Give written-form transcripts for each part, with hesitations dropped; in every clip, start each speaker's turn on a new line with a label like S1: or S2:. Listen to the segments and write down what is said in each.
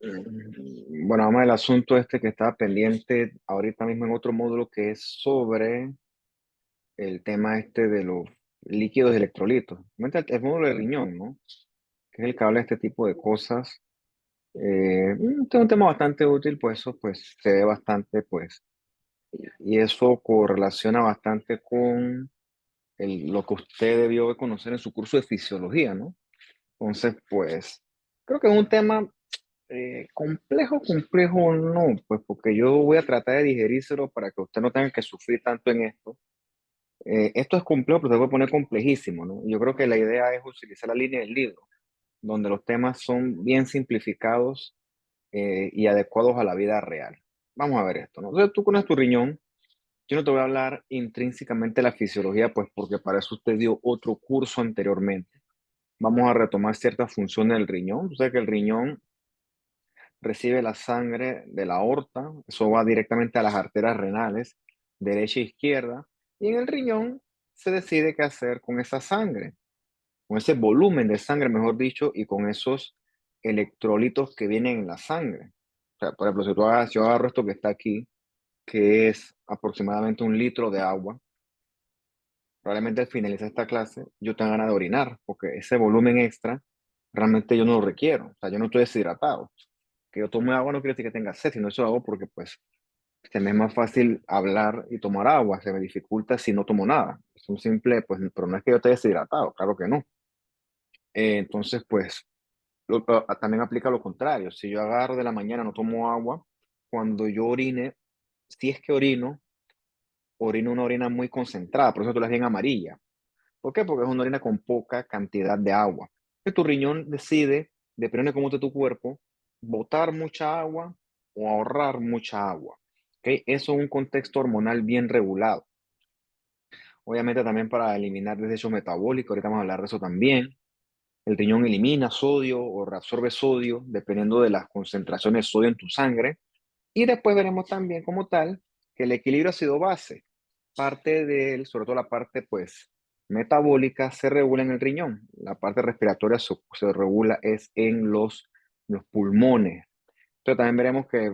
S1: Bueno, vamos al asunto este que estaba pendiente ahorita mismo en otro módulo que es sobre el tema este de los líquidos electrolitos. Comenta el módulo de riñón, ¿no? Que es el que habla de este tipo de cosas. Este es un tema bastante útil, pues eso pues se ve bastante, pues, y eso correlaciona bastante con lo que usted debió de conocer en su curso de fisiología, ¿no? Entonces, pues, creo que es un tema complejo no, pues porque yo voy a tratar de digerírselo para que usted no tenga que sufrir tanto en esto. Esto es complejo, pero se puede poner complejísimo, ¿no? Yo creo que la idea es utilizar la línea del libro, donde los temas son bien simplificados y adecuados a la vida real. Vamos a ver esto, ¿no? Entonces tú conoces tu riñón, yo no te voy a hablar intrínsecamente de la fisiología, pues porque para eso usted dio otro curso anteriormente. Vamos a retomar ciertas funciones del riñón. Usted sabe que el riñón recibe la sangre de la aorta, eso va directamente a las arterias renales, derecha e izquierda, y en el riñón se decide qué hacer con esa sangre, con ese volumen de sangre, mejor dicho, y con esos electrolitos que vienen en la sangre. O sea, por ejemplo, si yo agarro esto que está aquí, que es aproximadamente 1 litro de agua, probablemente al finalizar esta clase yo tenga ganas de orinar, porque ese volumen extra realmente yo no lo requiero, o sea, yo no estoy deshidratado. Que yo tome agua no quiere decir que tenga sed, sino eso hago porque pues se me es más fácil hablar y tomar agua, se me dificulta si no tomo nada. Es un simple, pues, pero no es que yo esté deshidratado, claro que no. Entonces, pues, también aplica lo contrario. Si yo agarro de la mañana, no tomo agua, cuando yo orine, si es que orino una orina muy concentrada, por eso tú la ves bien amarilla. ¿Por qué? Porque es una orina con poca cantidad de agua. Que tu riñón decide, dependiendo de cómo esté tu cuerpo, botar mucha agua o ahorrar mucha agua. ¿Ok? Eso es un contexto hormonal bien regulado. Obviamente también para eliminar desechos metabólicos, ahorita vamos a hablar de eso también. El riñón elimina sodio o reabsorbe sodio dependiendo de las concentraciones de sodio en tu sangre. Y después veremos también como tal que el equilibrio ácido-base, parte de él, sobre todo la parte pues metabólica, se regula en el riñón. La parte respiratoria se regula es en los pulmones. Entonces también veremos que,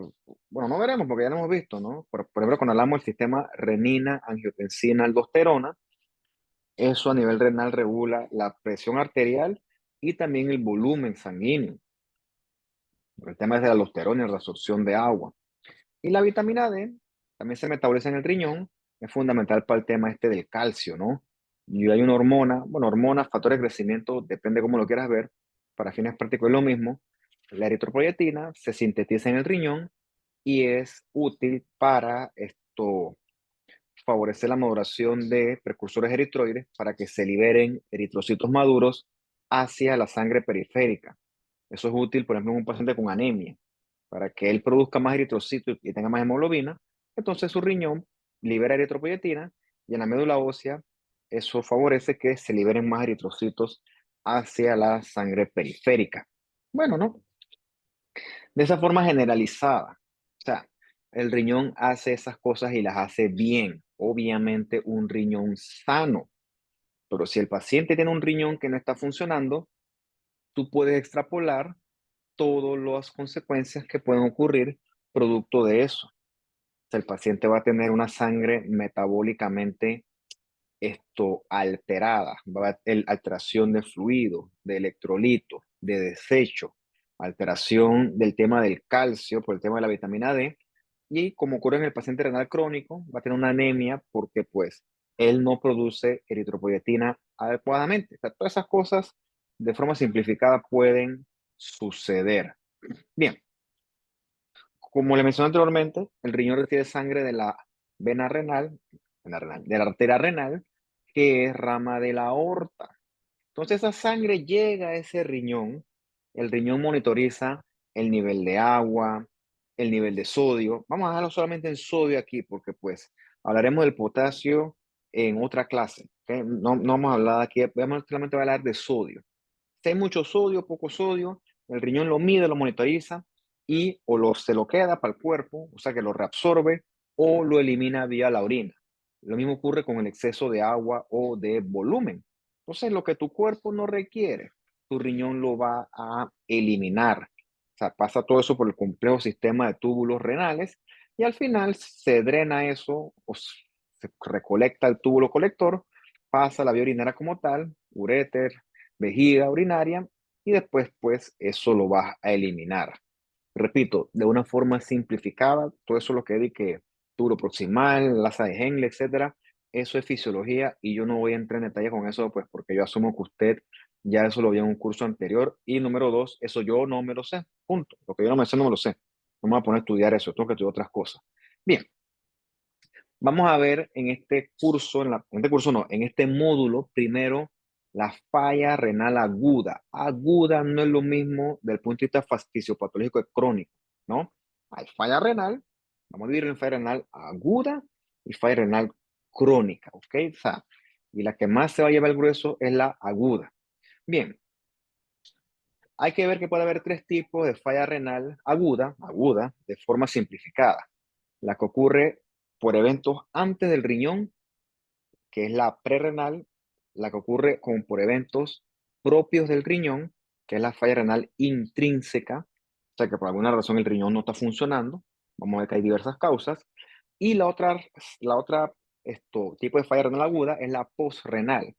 S1: bueno, no veremos porque ya lo hemos visto, ¿no? Por ejemplo, cuando hablamos del sistema renina, angiotensina, aldosterona, eso a nivel renal regula la presión arterial y también el volumen sanguíneo. El tema es de la aldosterona y la absorción de agua. Y la vitamina D también se metaboliza en el riñón, es fundamental para el tema este del calcio, ¿no? Y hay una hormona, bueno, hormonas, factores de crecimiento, depende cómo lo quieras ver, para fines prácticos es lo mismo. La eritropoyetina se sintetiza en el riñón y es útil para esto, favorecer la maduración de precursores eritroides para que se liberen eritrocitos maduros hacia la sangre periférica. Eso es útil, por ejemplo, en un paciente con anemia para que él produzca más eritrocitos y tenga más hemoglobina, entonces su riñón libera eritropoyetina y en la médula ósea eso favorece que se liberen más eritrocitos hacia la sangre periférica. Bueno, ¿no? De esa forma generalizada. O sea, el riñón hace esas cosas y las hace bien. Obviamente un riñón sano. Pero si el paciente tiene un riñón que no está funcionando, tú puedes extrapolar todas las consecuencias que pueden ocurrir producto de eso. Sea, el paciente va a tener una sangre metabólicamente alterada, va a haber alteración de fluido, de electrolitos, de desecho, alteración del tema del calcio por el tema de la vitamina D, y como ocurre en el paciente renal crónico, va a tener una anemia porque pues él no produce eritropoyetina adecuadamente. O sea, todas esas cosas de forma simplificada pueden suceder. Bien, como le mencioné anteriormente, el riñón recibe sangre de la de la arteria renal, que es rama de la aorta. Entonces esa sangre llega a ese riñón, el riñón monitoriza el nivel de agua, el nivel de sodio. Vamos a dejarlo solamente en sodio aquí, porque pues hablaremos del potasio en otra clase. ¿Ok? No, no vamos a hablar aquí, vamos solamente a hablar de sodio. Si hay mucho sodio, poco sodio, el riñón lo mide, lo monitoriza y se lo queda para el cuerpo, o sea que lo reabsorbe o lo elimina vía la orina. Lo mismo ocurre con el exceso de agua o de volumen. Entonces, lo que tu cuerpo no requiere, tu riñón lo va a eliminar. sea, pasa todo eso por el complejo sistema de túbulos renales y al final se drena eso o se recolecta el túbulo colector, pasa a la vía urinaria como tal, uréter, vejiga urinaria y después pues eso lo vas a eliminar. Repito, de una forma simplificada, todo eso lo que di que túbulo proximal, lasa de Henle, etcétera, eso es fisiología y yo no voy a entrar en detalle con eso, pues porque yo asumo que usted ya eso lo vio en un curso anterior. Y número dos, eso yo no me lo sé, punto. Lo que yo no me sé, no me lo sé. No me voy a poner a estudiar eso, tengo que estudiar otras cosas. Bien, vamos a ver en este curso, en este curso no, en este módulo, primero, la falla renal aguda. Aguda no es lo mismo del punto de vista fisiopatológico de crónico, ¿no? Hay falla renal, vamos a dividir en falla renal aguda y falla renal crónica, ¿ok? O sea, y la que más se va a llevar el grueso es la aguda. Bien, hay que ver que puede haber tres tipos de falla renal aguda, de forma simplificada. La que ocurre por eventos antes del riñón, que es la prerrenal, la que ocurre por eventos propios del riñón, que es la falla renal intrínseca, o sea que por alguna razón el riñón no está funcionando, vamos a ver que hay diversas causas, y la otra tipo de falla renal aguda es la posrenal,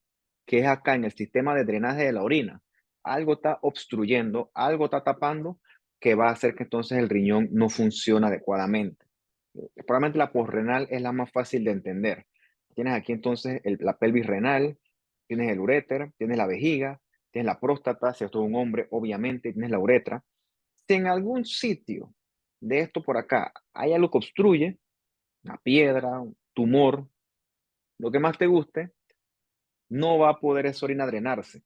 S1: que es acá en el sistema de drenaje de la orina. Algo está obstruyendo, algo está tapando, que va a hacer que entonces el riñón no funcione adecuadamente. Probablemente la posrenal es la más fácil de entender. Tienes aquí entonces la pelvis renal, tienes el uréter, tienes la vejiga, tienes la próstata, si esto es un hombre, obviamente, tienes la uretra. Si en algún sitio de esto por acá hay algo que obstruye, una piedra, un tumor, lo que más te guste, no va a poder esa orina drenarse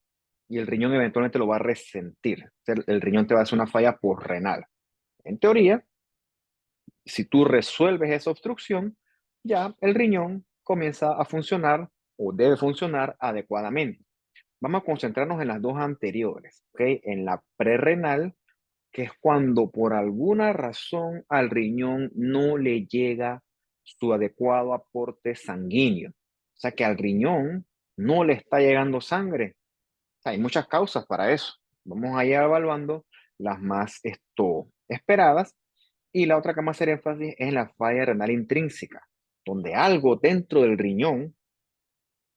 S1: y el riñón eventualmente lo va a resentir. O sea, el riñón te va a hacer una falla posrenal. En teoría, si tú resuelves esa obstrucción, ya el riñón comienza a funcionar o debe funcionar adecuadamente. Vamos a concentrarnos en las dos anteriores, ¿ok? En la prerrenal, que es cuando por alguna razón al riñón no le llega su adecuado aporte sanguíneo. O sea que al riñón no le está llegando sangre. O sea, hay muchas causas para eso. Vamos a ir evaluando las más esperadas y la otra que más hacer énfasis es en la falla renal intrínseca, donde algo dentro del riñón,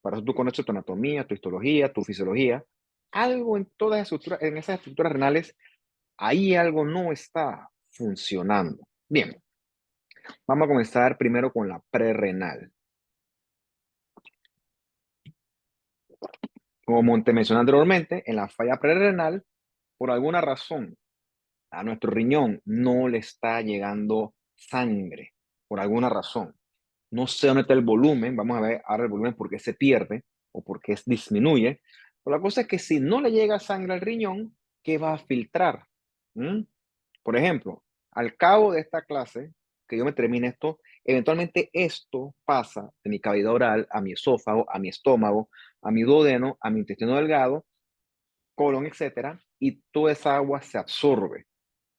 S1: para eso tú conoces tu anatomía, tu histología, tu fisiología, algo en todas esas estructuras, en esas estructuras renales, ahí algo no está funcionando. Bien, vamos a comenzar primero con la prerrenal. Como te mencioné anteriormente, en la falla prerrenal, por alguna razón, a nuestro riñón no le está llegando sangre, por alguna razón. No sé dónde está el volumen, vamos a ver ahora el volumen por qué se pierde o por qué disminuye. Pero la cosa es que si no le llega sangre al riñón, ¿qué va a filtrar? ¿Mm? Por ejemplo, al cabo de esta clase, que yo me termine esto, eventualmente esto pasa de mi cavidad oral a mi esófago, a mi estómago, a mi duodeno, a mi intestino delgado, colon, etcétera, y toda esa agua se absorbe.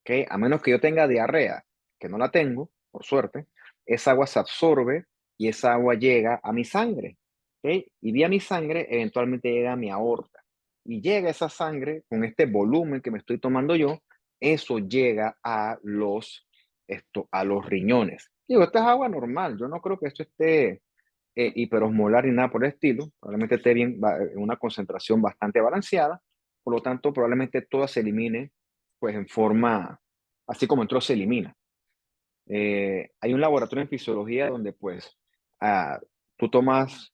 S1: ¿Ok? A menos que yo tenga diarrea, que no la tengo, por suerte, esa agua se absorbe y esa agua llega a mi sangre. ¿Ok? Y vía mi sangre, eventualmente llega a mi aorta. Y llega esa sangre con este volumen que me estoy tomando yo, eso llega a los riñones. Digo, esta es agua normal, yo no creo que esto esté hiperosmolar ni nada por el estilo, probablemente esté bien, en una concentración bastante balanceada, por lo tanto, probablemente toda se elimine pues en forma, así como entró, se elimina. Hay un laboratorio en fisiología donde pues tú tomas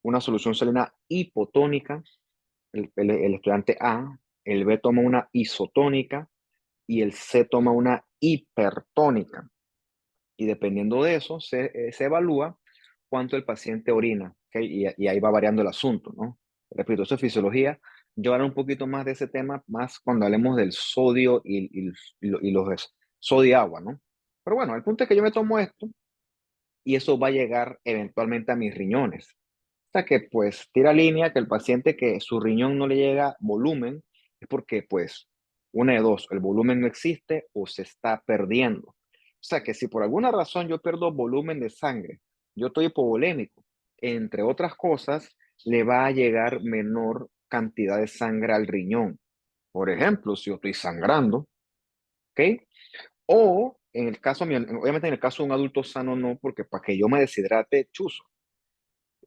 S1: una solución salina hipotónica, el estudiante A, el B toma una isotónica y el C toma una hipertónica. Y dependiendo de eso, se evalúa cuánto el paciente orina, ¿ok? Y ahí va variando el asunto, ¿no? Repito, eso es fisiología. Yo hablaré un poquito más de ese tema, más cuando hablemos del sodio y los sodio y agua, ¿no? Pero bueno, el punto es que yo me tomo esto y eso va a llegar eventualmente a mis riñones. O sea que pues tira línea que el paciente que su riñón no le llega volumen es porque pues una de dos, el volumen no existe o se está perdiendo. O sea que si por alguna razón yo pierdo volumen de sangre, yo estoy hipovolémico, entre otras cosas, le va a llegar menor cantidad de sangre al riñón. Por ejemplo, si yo estoy sangrando, ¿ok? O en el caso mío, obviamente en el caso de un adulto sano no, porque para que yo me deshidrate, chuzo.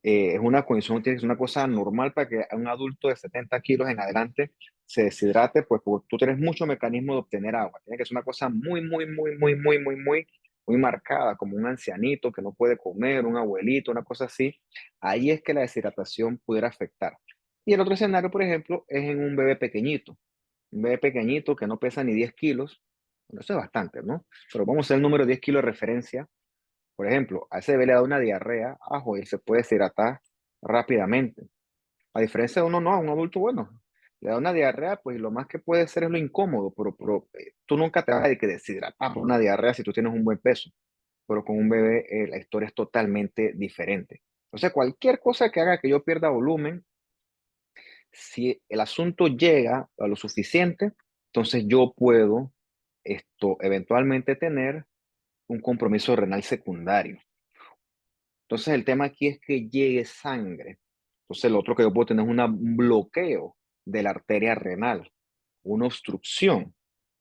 S1: Es una condición, tiene que ser una cosa normal para que un adulto de 70 kilos en adelante se deshidrate, pues porque tú tienes mucho mecanismo de obtener agua. Tiene que ser una cosa muy marcada, como un ancianito que no puede comer, un abuelito, una cosa así. Ahí es que la deshidratación pudiera afectar. Y el otro escenario, por ejemplo, es en un bebé pequeñito. Un bebé pequeñito que no pesa ni 10 kilos. Bueno, eso es bastante, ¿no? Pero vamos a hacer el número 10 kilos de referencia. Por ejemplo, a ese bebé le da una diarrea, ajo, y él se puede deshidratar rápidamente. A diferencia de uno, no, a un adulto, bueno, le da una diarrea, pues lo más que puede ser es lo incómodo, pero tú nunca te vas a que deshidratar por una diarrea si tú tienes un buen peso. Pero con un bebé la historia es totalmente diferente. O sea, cualquier cosa que haga que yo pierda volumen, si el asunto llega a lo suficiente, entonces yo puedo eventualmente tener un compromiso renal secundario. Entonces el tema aquí es que llegue sangre. Entonces lo otro que yo puedo tener es un bloqueo de la arteria renal, una obstrucción.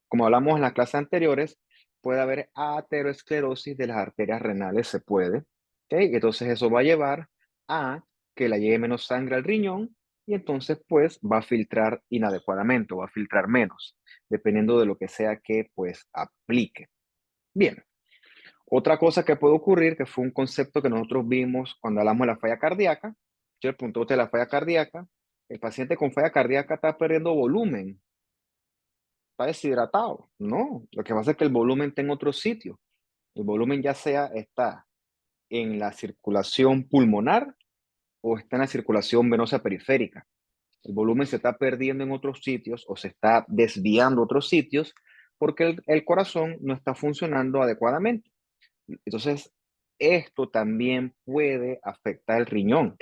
S1: Como hablamos en las clases anteriores, puede haber aterosclerosis de las arterias renales, se puede. ¿Ok? Entonces eso va a llevar a que le llegue menos sangre al riñón y entonces pues va a filtrar inadecuadamente, va a filtrar menos, dependiendo de lo que sea que pues aplique. Bien, otra cosa que puede ocurrir, que fue un concepto que nosotros vimos cuando hablamos de la falla cardíaca, yo el punto de la falla cardíaca, el paciente con falla cardíaca está perdiendo volumen, está deshidratado. No, lo que pasa es que el volumen está en otro sitio. El volumen ya sea está en la circulación pulmonar o está en la circulación venosa periférica. El volumen se está perdiendo en otros sitios o se está desviando a otros sitios porque el corazón no está funcionando adecuadamente. Entonces, esto también puede afectar el riñón.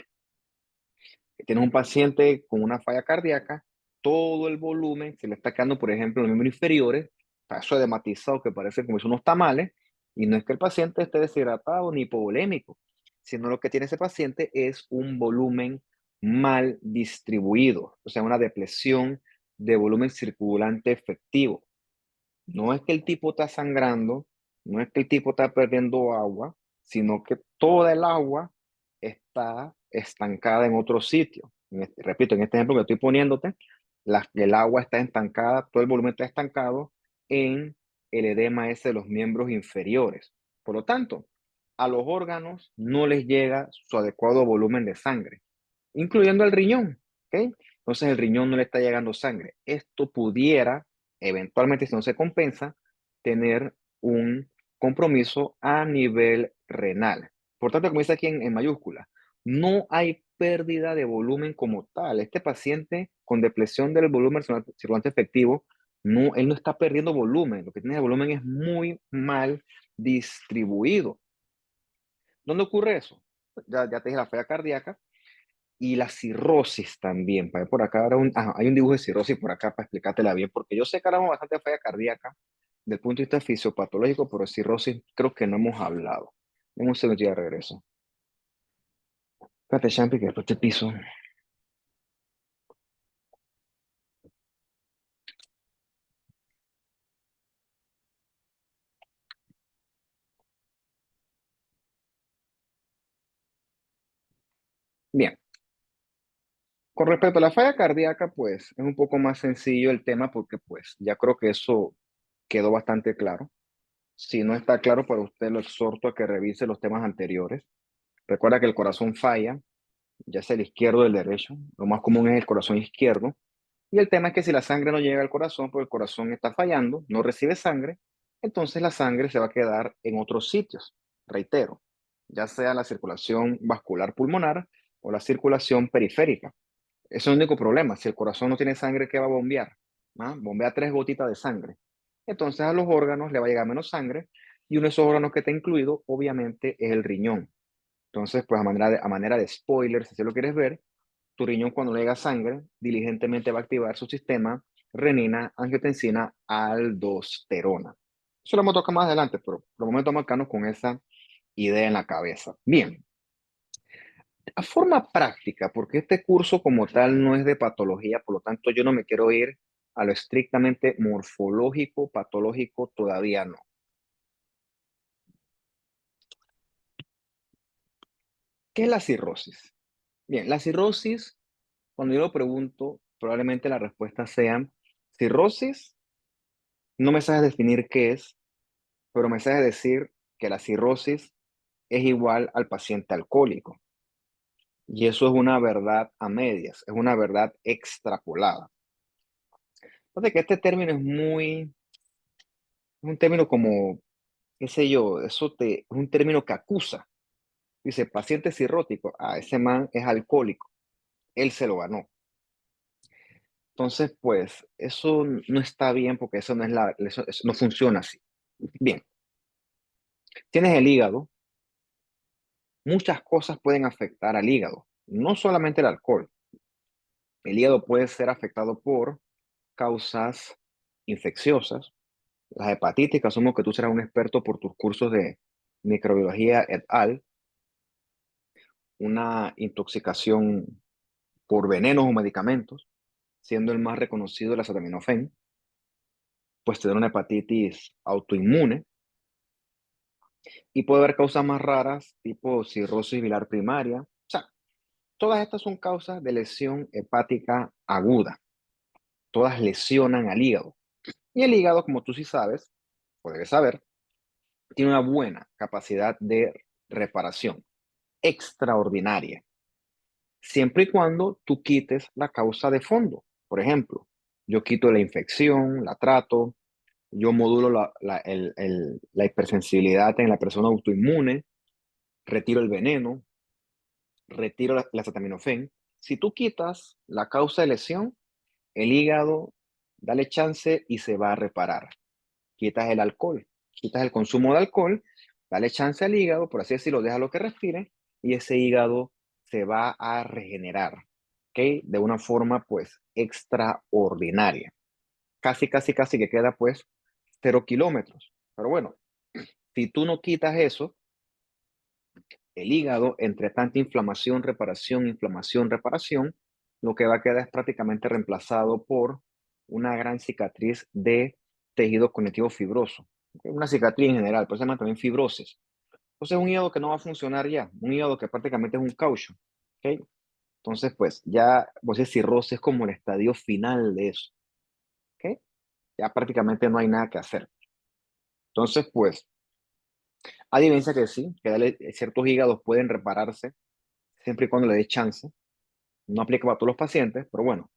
S1: Tienes un paciente con una falla cardíaca, todo el volumen se le está quedando, por ejemplo, en los miembros inferiores, paso edematizado que parece como si unos tamales, y no es que el paciente esté deshidratado ni hipovolémico, sino lo que tiene ese paciente es un volumen mal distribuido, o sea, una depresión de volumen circulante efectivo. No es que el tipo está sangrando, no es que el tipo está perdiendo agua, sino que toda el agua está estancada en otro sitio. Repito, en este ejemplo que estoy poniéndote, el agua está estancada, todo el volumen está estancado en el edema ese de los miembros inferiores. Por lo tanto, a los órganos no les llega su adecuado volumen de sangre, incluyendo el riñón, ¿ok? Entonces el riñón no le está llegando sangre. Esto pudiera, eventualmente, si no se compensa, tener un compromiso a nivel renal. Por tanto, como dice aquí en mayúscula, no hay pérdida de volumen como tal. Este paciente con depresión del volumen circulante efectivo, no, él no está perdiendo volumen. Lo que tiene de volumen es muy mal distribuido. ¿Dónde ocurre eso? Ya te dije la falla cardíaca y la cirrosis también. Por acá hay un dibujo de cirrosis por acá para explicártela bien, porque yo sé que hablamos bastante de falla cardíaca desde el punto de vista fisiopatológico, pero de cirrosis creo que no hemos hablado. En un segundo ya regreso. Espérate, Champi, que después te piso. Bien, con respecto a la falla cardíaca, pues es un poco más sencillo el tema porque pues ya creo que eso quedó bastante claro. Si no está claro para usted, lo exhorto a que revise los temas anteriores. Recuerda que el corazón falla, ya sea el izquierdo o el derecho. Lo más común es el corazón izquierdo. Y el tema es que si la sangre no llega al corazón, pues el corazón está fallando, no recibe sangre, entonces la sangre se va a quedar en otros sitios. Reitero, ya sea la circulación vascular pulmonar o la circulación periférica. Ese es el único problema. Si el corazón no tiene sangre, ¿qué va a bombear? ¿Ah? Bombea 3 gotitas de sangre. Entonces a los órganos le va a llegar menos sangre y uno de esos órganos que está incluido, obviamente, es el riñón. Entonces, pues a manera de spoiler, si así lo quieres ver, tu riñón cuando le llega sangre, diligentemente va a activar su sistema renina, angiotensina, aldosterona. Eso lo vamos a tocar más adelante, pero por el momento vamos a quedarnos con esa idea en la cabeza. Bien, a forma práctica, porque este curso como tal no es de patología, por lo tanto yo no me quiero ir a lo estrictamente morfológico, patológico, todavía no. ¿Qué es la cirrosis? Bien, la cirrosis, cuando yo lo pregunto, probablemente la respuesta sea, cirrosis, no me sabes definir qué es, pero me sabes decir que la cirrosis es igual al paciente alcohólico. Y eso es una verdad a medias, es una verdad extrapolada. Entonces, que este término es un término como, qué sé yo, es un término que acusa. Dice, paciente cirrótico, ese man es alcohólico, él se lo ganó. Entonces, pues, eso no está bien porque eso no es eso no funciona así. Bien, tienes el hígado, muchas cosas pueden afectar al hígado, no solamente el alcohol. El hígado puede ser afectado por causas infecciosas. Las hepatitis, que asumo que tú serás un experto por tus cursos de microbiología et al, una intoxicación por venenos o medicamentos, siendo el más reconocido el acetaminofén, pues tener una hepatitis autoinmune, y puede haber causas más raras, tipo cirrosis biliar primaria. O sea, todas estas son causas de lesión hepática aguda. Todas lesionan al hígado. Y el hígado, como tú sí sabes, o debes saber, tiene una buena capacidad de reparación, extraordinaria, siempre y cuando tú quites la causa de fondo. Por ejemplo, yo quito la infección, la trato, yo modulo la hipersensibilidad en la persona autoinmune, retiro el veneno, retiro la acetaminofén. Si tú quitas la causa de lesión, el hígado, dale chance y se va a reparar. Quitas el alcohol, quitas el consumo de alcohol, dale chance al hígado, por así decirlo, deja lo que respire y ese hígado se va a regenerar, ¿ok? De una forma pues extraordinaria. Casi que queda pues 0 kilómetros. Pero bueno, si tú no quitas eso, el hígado, entre tanta inflamación, reparación, lo que va a quedar es prácticamente reemplazado por una gran cicatriz de tejido conectivo fibroso. Una cicatriz en general, pero se llama también fibrosis. Entonces es un hígado que no va a funcionar ya, un hígado que prácticamente es un caucho. ¿Ok? Entonces, pues ya, pues cirrosis es como el estadio final de eso. ¿Ok? Ya prácticamente no hay nada que hacer. Entonces, pues, hay evidencia que sí, que ciertos hígados pueden repararse siempre y cuando le dé chance. No aplica para todos los pacientes, pero bueno,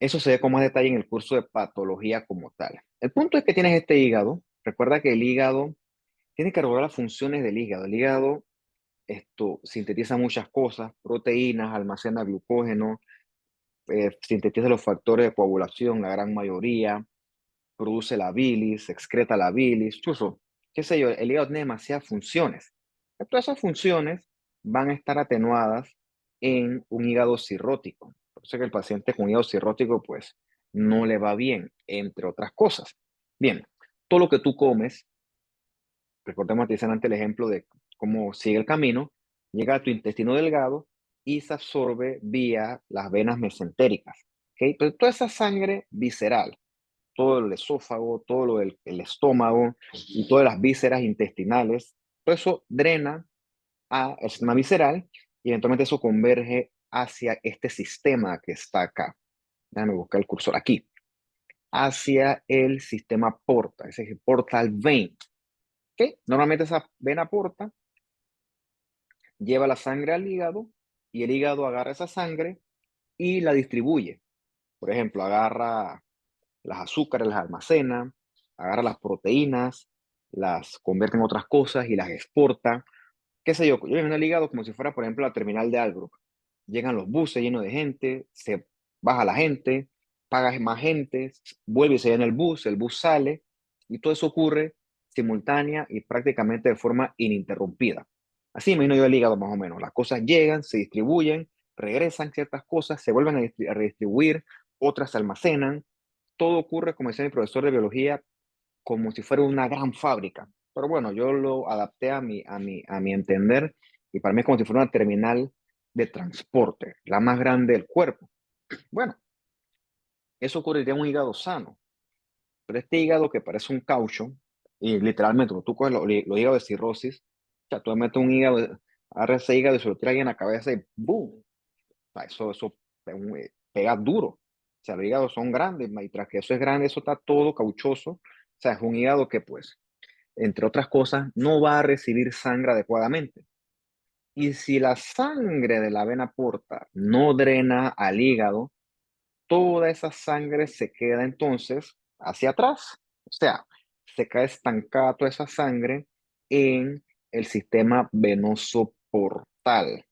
S1: eso se ve con más detalle en el curso de patología como tal. El punto es que tienes este hígado. Recuerda que el hígado tiene que regular las funciones del hígado. El hígado sintetiza muchas cosas, proteínas, almacena glucógeno, sintetiza los factores de coagulación, la gran mayoría, produce la bilis, excreta la bilis, chuzo, qué sé yo, el hígado tiene demasiadas funciones. Todas esas funciones van a estar atenuadas en un hígado cirrótico. Por eso que el paciente con hígado cirrótico, pues, no le va bien, entre otras cosas. Bien, todo lo que tú comes, recordemos antes el ejemplo de cómo sigue el camino, llega a tu intestino delgado y se absorbe vía las venas mesentéricas. ¿Ok? Entonces, toda esa sangre visceral, todo el esófago, todo lo del el estómago y todas las vísceras intestinales, todo eso drena al sistema visceral y eventualmente eso converge hacia este sistema que está acá. Déjame buscar el cursor aquí. Hacia el sistema porta, ese portal vein. ¿Okay? Normalmente esa vena porta lleva la sangre al hígado y el hígado agarra esa sangre y la distribuye. Por ejemplo, agarra las azúcares, las almacena, agarra las proteínas, las convierte en otras cosas y las exporta. Qué sé yo, yo en el hígado como si fuera, por ejemplo, la terminal de Albrook. Llegan los buses llenos de gente, se baja la gente, paga más gente, vuelve y se llena el bus sale, y todo eso ocurre simultánea y prácticamente de forma ininterrumpida. Así me imagino yo el hígado más o menos. Las cosas llegan, se distribuyen, regresan ciertas cosas, se vuelven a redistribuir, otras se almacenan. Todo ocurre, como decía mi profesor de biología, como si fuera una gran fábrica. Pero bueno, yo lo adapté a mi entender y para mí es como si fuera una terminal de transporte, la más grande del cuerpo. Bueno, Eso ocurriría en un hígado sano, pero este hígado que parece un caucho, y literalmente, tú coges los hígados de cirrosis, o sea, tú le metes un hígado, agarras ese hígado y se lo tiras ahí en la cabeza y ¡boom! O sea, eso pega duro. O sea, los hígados son grandes, mientras que eso es grande, eso está todo cauchoso. O sea, es un hígado que, pues, entre otras cosas, no va a recibir sangre adecuadamente. Y si la sangre de la vena porta no drena al hígado, toda esa sangre se queda entonces hacia atrás. O sea, se queda estancada toda esa sangre en el sistema venoso portal.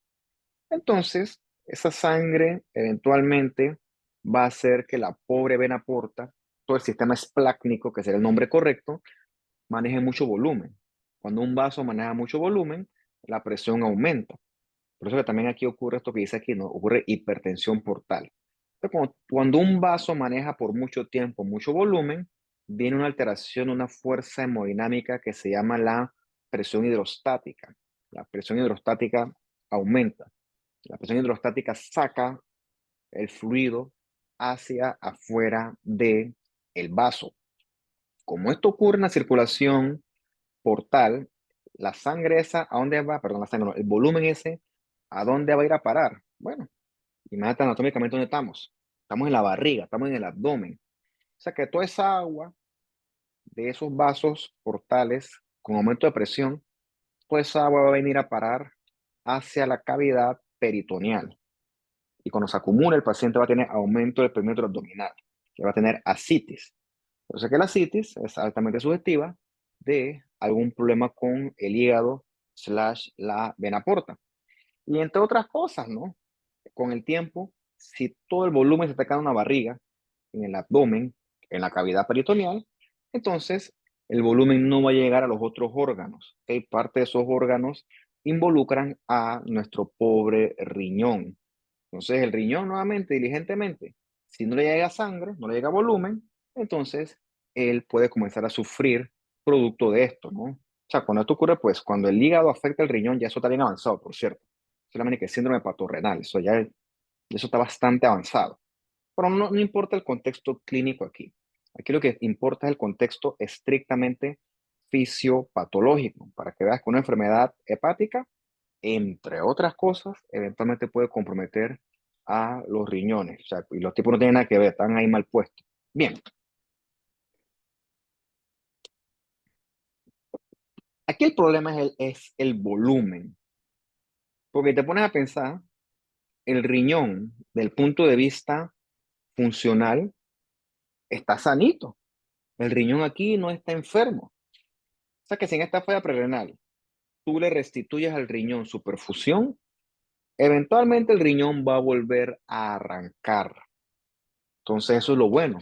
S1: Entonces, esa sangre eventualmente va a hacer que la pobre vena porta, todo el sistema esplácnico, que sería el nombre correcto, maneje mucho volumen. Cuando un vaso maneja mucho volumen, la presión aumenta. Por eso que también aquí ocurre esto que dice aquí, ¿no? Ocurre hipertensión portal. Entonces, cuando un vaso maneja por mucho tiempo mucho volumen, viene una alteración, una fuerza hemodinámica que se llama la presión hidrostática. La presión hidrostática aumenta. La presión hidrostática saca el fluido hacia afuera del el vaso. Como esto ocurre en la circulación portal, la sangre esa, ¿a dónde va? Perdón, la sangre, no, el volumen ese, ¿a dónde va a ir a parar? Bueno, imagínate anatómicamente dónde estamos. Estamos en la barriga, estamos en el abdomen. O sea que toda esa agua de esos vasos portales con aumento de presión, toda esa agua va a venir a parar hacia la cavidad peritoneal. Y cuando se acumula, el paciente va a tener aumento del perímetro abdominal, que va a tener ascitis. Por eso que la ascitis es altamente sugestiva de algún problema con el hígado slash la vena porta. Y entre otras cosas, ¿no? Con el tiempo, si todo el volumen se está quedando en la barriga, en el abdomen, en la cavidad peritoneal, entonces el volumen no va a llegar a los otros órganos. ¿Okay? Parte de esos órganos involucran a nuestro pobre riñón. Entonces el riñón nuevamente, diligentemente, si no le llega sangre, no le llega volumen, entonces él puede comenzar a sufrir producto de esto, ¿no? O sea, cuando esto ocurre, pues cuando el hígado afecta el riñón, ya eso está bien avanzado, por cierto. Solamente que es síndrome patorrenal, eso está bastante avanzado. Pero no importa el contexto clínico aquí. Aquí lo que importa es el contexto estrictamente fisiopatológico, para que veas que una enfermedad hepática, entre otras cosas, eventualmente puede comprometer a los riñones. O sea, y los tipos no tienen nada que ver, están ahí mal puestos. Bien, aquí el problema es el volumen, porque te pones a pensar, el riñón, del punto de vista funcional, está sanito. El riñón aquí no está enfermo. O sea que si en esta falla prerenal tú le restituyes al riñón su perfusión, eventualmente el riñón va a volver a arrancar. Entonces eso es lo bueno.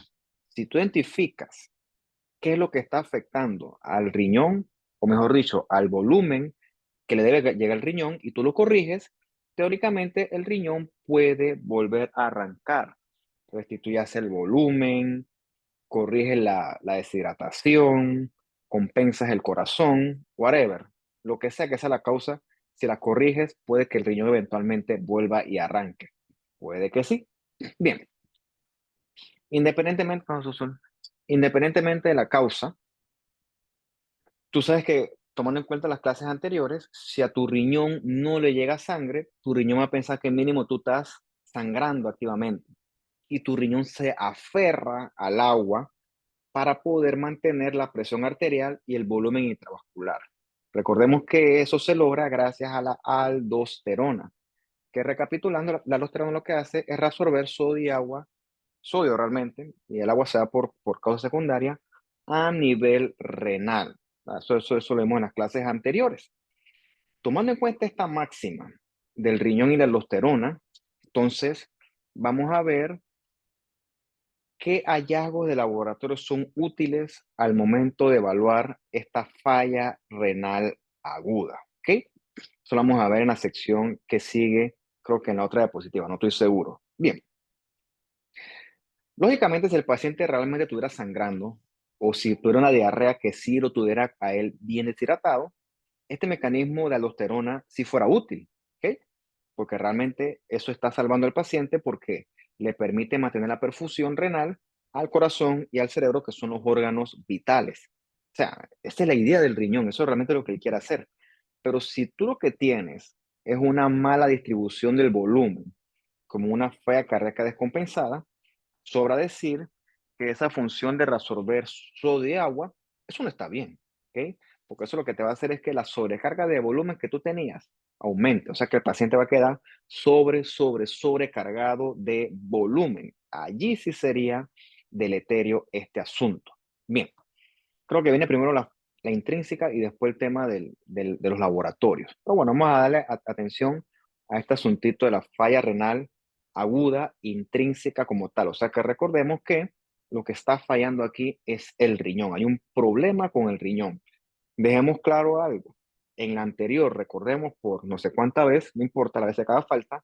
S1: Si tú identificas qué es lo que está afectando al riñón, o mejor dicho, al volumen que le debe llegar al riñón, y tú lo corriges, teóricamente el riñón puede volver a arrancar. Restituyas el volumen, corriges la deshidratación, compensas el corazón, whatever. Lo que sea que sea la causa, si la corriges, puede que el riñón eventualmente vuelva y arranque. Puede que sí. Bien, independientemente, independientemente de la causa, tú sabes que tomando en cuenta las clases anteriores, si a tu riñón no le llega sangre, tu riñón va a pensar que mínimo tú estás sangrando activamente y tu riñón se aferra al agua para poder mantener la presión arterial y el volumen intravascular. Recordemos que eso se logra gracias a la aldosterona, que recapitulando, la aldosterona lo que hace es reabsorber sodio y agua, sodio realmente, y el agua se da por causa secundaria a nivel renal. Eso lo vimos en las clases anteriores. Tomando en cuenta esta máxima del riñón y la aldosterona, entonces vamos a ver qué hallazgos de laboratorio son útiles al momento de evaluar esta falla renal aguda. ¿Ok? Eso lo vamos a ver en la sección que sigue, creo que en la otra diapositiva, no estoy seguro. Bien, lógicamente si el paciente realmente estuviera sangrando o si tuviera una diarrea que sí lo tuviera a él bien deshidratado, este mecanismo de aldosterona sí fuera útil. ¿Ok? Porque realmente eso está salvando al paciente porque le permite mantener la perfusión renal al corazón y al cerebro, que son los órganos vitales. O sea, esa es la idea del riñón, eso es realmente lo que él quiere hacer. Pero si tú lo que tienes es una mala distribución del volumen, como una falla cardíaca descompensada, sobra decir que esa función de reabsorber sodio y agua, eso no está bien, ¿ok? Porque eso lo que te va a hacer es que la sobrecarga de volumen que tú tenías aumente, o sea que el paciente va a quedar sobrecargado de volumen. Allí sí sería deleterio este asunto. Bien, creo que viene primero la intrínseca y después el tema de los laboratorios. Pero bueno, vamos a darle atención a este asuntito de la falla renal aguda intrínseca como tal. O sea que recordemos que lo que está fallando aquí es el riñón. Hay un problema con el riñón. Dejemos claro algo. En la anterior, recordemos por no sé cuánta vez, no importa la vez que haga falta,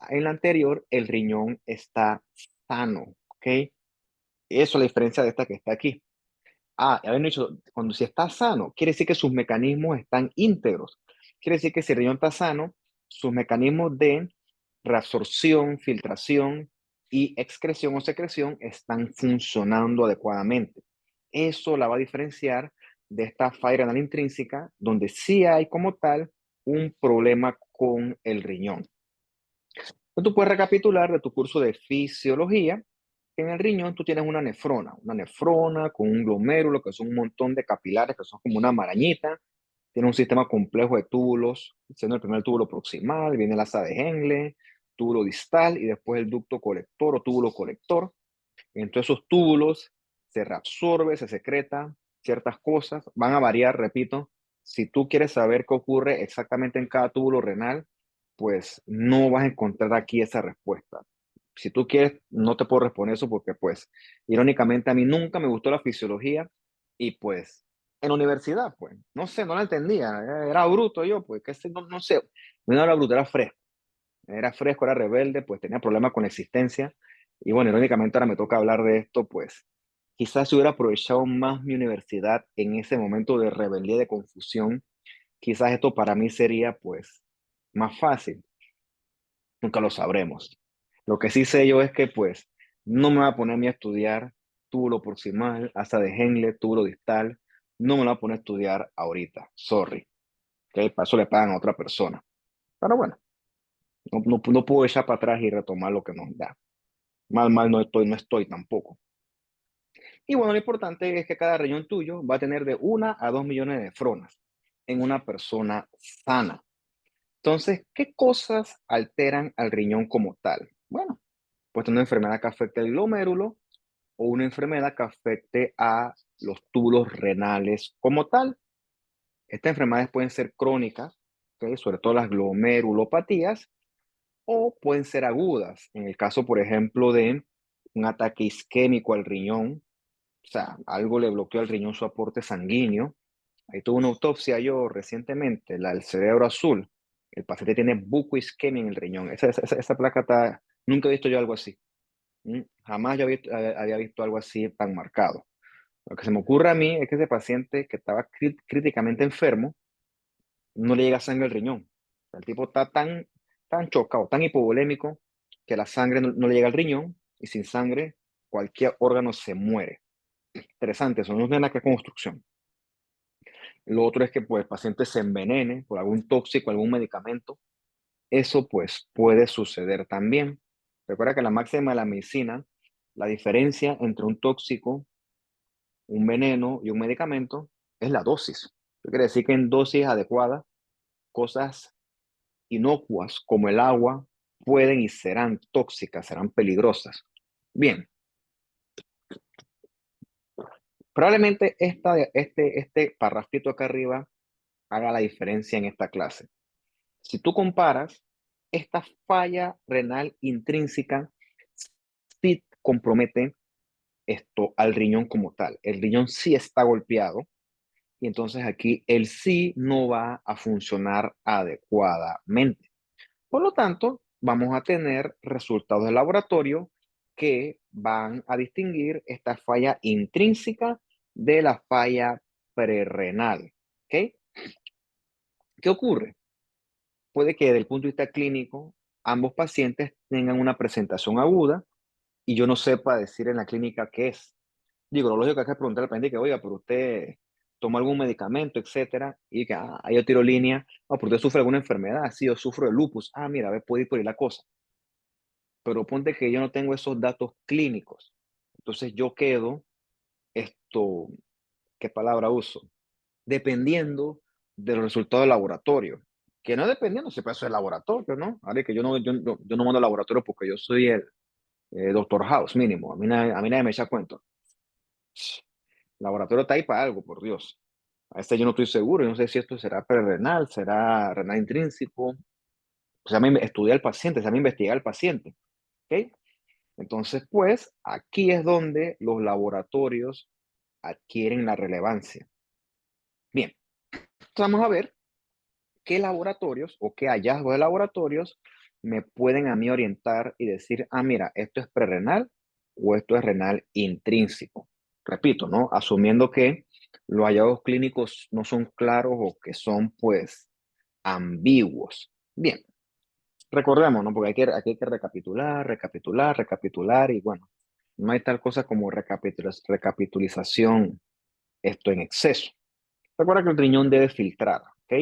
S1: en la anterior el riñón está sano, ¿ok? Eso es la diferencia de esta que está aquí. Habían dicho, cuando si está sano, quiere decir que sus mecanismos están íntegros. Quiere decir que si el riñón está sano, sus mecanismos de reabsorción, filtración y excreción o secreción están funcionando adecuadamente. Eso la va a diferenciar de esta falla renal intrínseca, donde sí hay como tal un problema con el riñón. Entonces, tú puedes recapitular de tu curso de fisiología que en el riñón tú tienes una nefrona con un glomérulo, que son un montón de capilares, que son como una marañita. Tiene un sistema complejo de túbulos, siendo el primer túbulo proximal, viene el asa de Henle, túbulo distal y después el ducto colector o túbulo colector. Entonces esos túbulos se reabsorbe, se secreta ciertas cosas, van a variar, repito. Si tú quieres saber qué ocurre exactamente en cada túbulo renal, pues no vas a encontrar aquí esa respuesta. Si tú quieres, no te puedo responder eso porque, pues, irónicamente a mí nunca me gustó la fisiología y, pues, en la universidad, pues, no sé, no la entendía, era bruto yo, pues, qué sé, no sé, no era bruto, era fresco, era rebelde, pues tenía problemas con la existencia. Y bueno, irónicamente ahora me toca hablar de esto, pues quizás si hubiera aprovechado más mi universidad en ese momento de rebeldía, de confusión, quizás esto para mí sería pues más fácil. Nunca lo sabremos. Lo que sí sé yo es que pues no me voy a poner a mí a estudiar túbulo proximal, asa de Henle, túbulo distal. No me lo voy a poner a estudiar ahorita. Sorry. ¿Ok? Para eso le pagan a otra persona. Pero bueno, no puedo echar para atrás y retomar lo que nos da. Mal no estoy tampoco. Y bueno, lo importante es que cada riñón tuyo va a tener de 1 a 2 millones de nefronas en una persona sana. Entonces, ¿qué cosas alteran al riñón como tal? Bueno, pues una enfermedad que afecte el glomérulo o una enfermedad que afecte a los túbulos renales como tal. Estas enfermedades pueden ser crónicas, ¿ok? Sobre todo las glomerulopatías, o pueden ser agudas. En el caso, por ejemplo, de un ataque isquémico al riñón, o sea, algo le bloqueó al riñón su aporte sanguíneo. Ahí tuve una autopsia yo recientemente, la del cerebro azul. El paciente tiene bucoisquemia en el riñón. Esa placa está, nunca he visto yo algo así. Jamás yo había visto algo así tan marcado. Lo que se me ocurre a mí es que ese paciente que estaba críticamente enfermo, no le llega sangre al riñón. El tipo está tan chocado, tan hipovolémico, que la sangre no le llega al riñón y sin sangre cualquier órgano se muere. Interesante, eso no tiene nada que ver con construcción. Lo otro es que pues, el paciente se envenene por algún tóxico, algún medicamento. Eso pues puede suceder también. Recuerda que la máxima de la medicina, la diferencia entre un tóxico, un veneno y un medicamento es la dosis. Eso quiere decir que en dosis adecuadas, cosas inocuas como el agua pueden y serán tóxicas, serán peligrosas. Bien, probablemente este parrafito acá arriba haga la diferencia en esta clase. Si tú comparas, esta falla renal intrínseca sí compromete esto al riñón como tal. El riñón sí está golpeado y entonces aquí el sí no va a funcionar adecuadamente. Por lo tanto, vamos a tener resultados de laboratorio que van a distinguir esta falla intrínseca de la falla prerrenal. ¿Ok? ¿Qué ocurre? Puede que desde el punto de vista clínico ambos pacientes tengan una presentación aguda y yo no sepa decir en la clínica qué es. Digo, lo lógico es que preguntar al paciente que, oiga, pero usted toma algún medicamento, etcétera, y que ahí yo tiro línea, no, pero usted sufre alguna enfermedad, sí, yo sufro de lupus, mira, a ver, puede ir por ahí la cosa, pero ponte que yo no tengo esos datos clínicos, entonces yo quedo, esto, ¿qué palabra uso? Dependiendo de los resultados del laboratorio, que no dependiendo, si eso es laboratorio, ¿no? Ahora que yo no mando al laboratorio porque yo soy el Doctor House mínimo, a mí nadie me echa cuento. El laboratorio está ahí para algo, por Dios. A este yo no estoy seguro, yo no sé si esto será prerrenal, será renal intrínseco, o sea, me estudiar al paciente, se llama investigar al paciente, ¿ok? Entonces, pues, aquí es donde los laboratorios adquieren la relevancia. Bien, vamos a ver qué laboratorios o qué hallazgos de laboratorios me pueden a mí orientar y decir, mira, esto es prerrenal o esto es renal intrínseco. Repito, ¿no? Asumiendo que los hallazgos clínicos no son claros o que son, pues, ambiguos. Bien, recordemos, ¿no? Porque aquí hay que recapitular y bueno, no hay tal cosa como recapitulización esto en exceso. Recuerda que el riñón debe filtrar, ¿ok?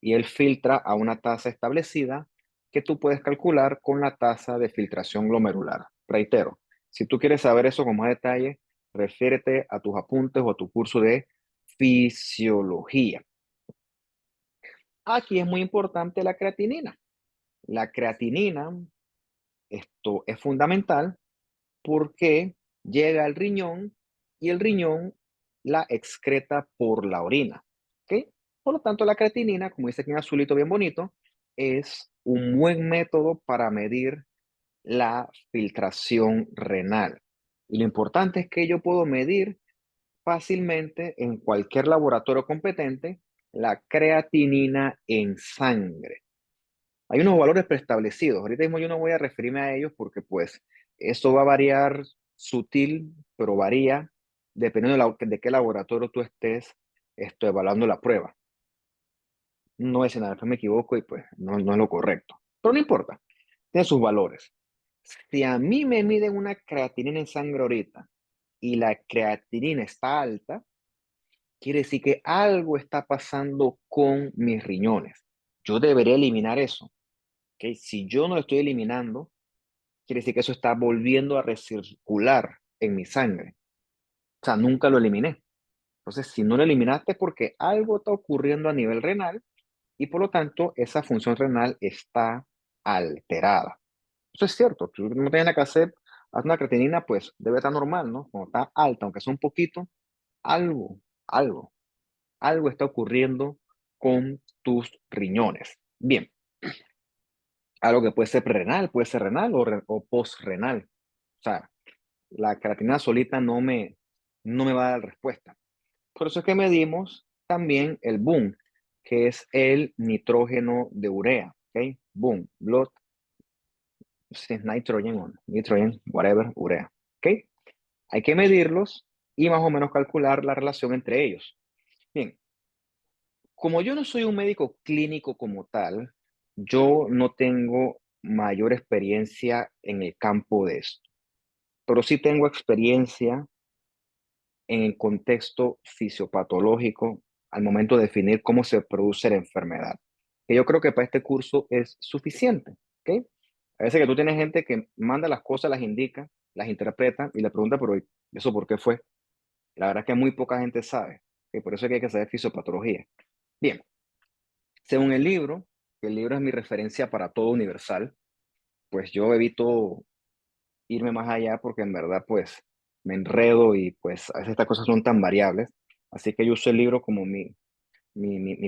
S1: Y él filtra a una tasa establecida que tú puedes calcular con la tasa de filtración glomerular. Reitero, si tú quieres saber eso con más detalle, refiérete a tus apuntes o a tu curso de fisiología. Aquí es muy importante la creatinina. La creatinina, esto es fundamental porque llega al riñón y el riñón la excreta por la orina. ¿Ok? Por lo tanto, la creatinina, como dice aquí en azulito bien bonito, es un buen método para medir la filtración renal. Y lo importante es que yo puedo medir fácilmente en cualquier laboratorio competente la creatinina en sangre. Hay unos valores preestablecidos. Ahorita mismo yo no voy a referirme a ellos porque pues eso va a variar sutil, pero varía dependiendo de qué laboratorio tú estés evaluando la prueba. No es nada, después me equivoco y pues no es lo correcto. Pero no importa, tiene sus valores. Si a mí me miden una creatinina en sangre ahorita y la creatinina está alta, quiere decir que algo está pasando con mis riñones. Yo debería eliminar eso. ¿Ok? Si yo no lo estoy eliminando, quiere decir que eso está volviendo a recircular en mi sangre. O sea, nunca lo eliminé. Entonces, si no lo eliminaste es porque algo está ocurriendo a nivel renal y por lo tanto esa función renal está alterada. Eso es cierto. Tú no tienes nada que hacer, haz una creatinina, pues debe estar normal, ¿no? Cuando está alta, aunque sea un poquito, algo, algo, algo está ocurriendo con tus riñones. Bien, algo que puede ser renal o postrenal. O sea, la creatinina solita no me va a dar respuesta. Por eso es que medimos también el BUN, que es el nitrógeno de urea. ¿Ok? BUN, blood, nitrogen, whatever, urea. ¿Ok? Hay que medirlos y más o menos calcular la relación entre ellos. Bien, como yo no soy un médico clínico como tal, yo no tengo mayor experiencia en el campo de esto, pero sí tengo experiencia en el contexto fisiopatológico al momento de definir cómo se produce la enfermedad. Que yo creo que para este curso es suficiente, ¿ok? A veces que tú tienes gente que manda las cosas, las indica, las interpreta y le pregunta, pero ¿eso por qué fue? La verdad es que muy poca gente sabe, que por eso es que hay que saber fisiopatología. Bien, según el libro es mi referencia para todo universal, pues yo evito irme más allá porque en verdad pues me enredo y pues a veces estas cosas son tan variables. Así que yo uso el libro como mi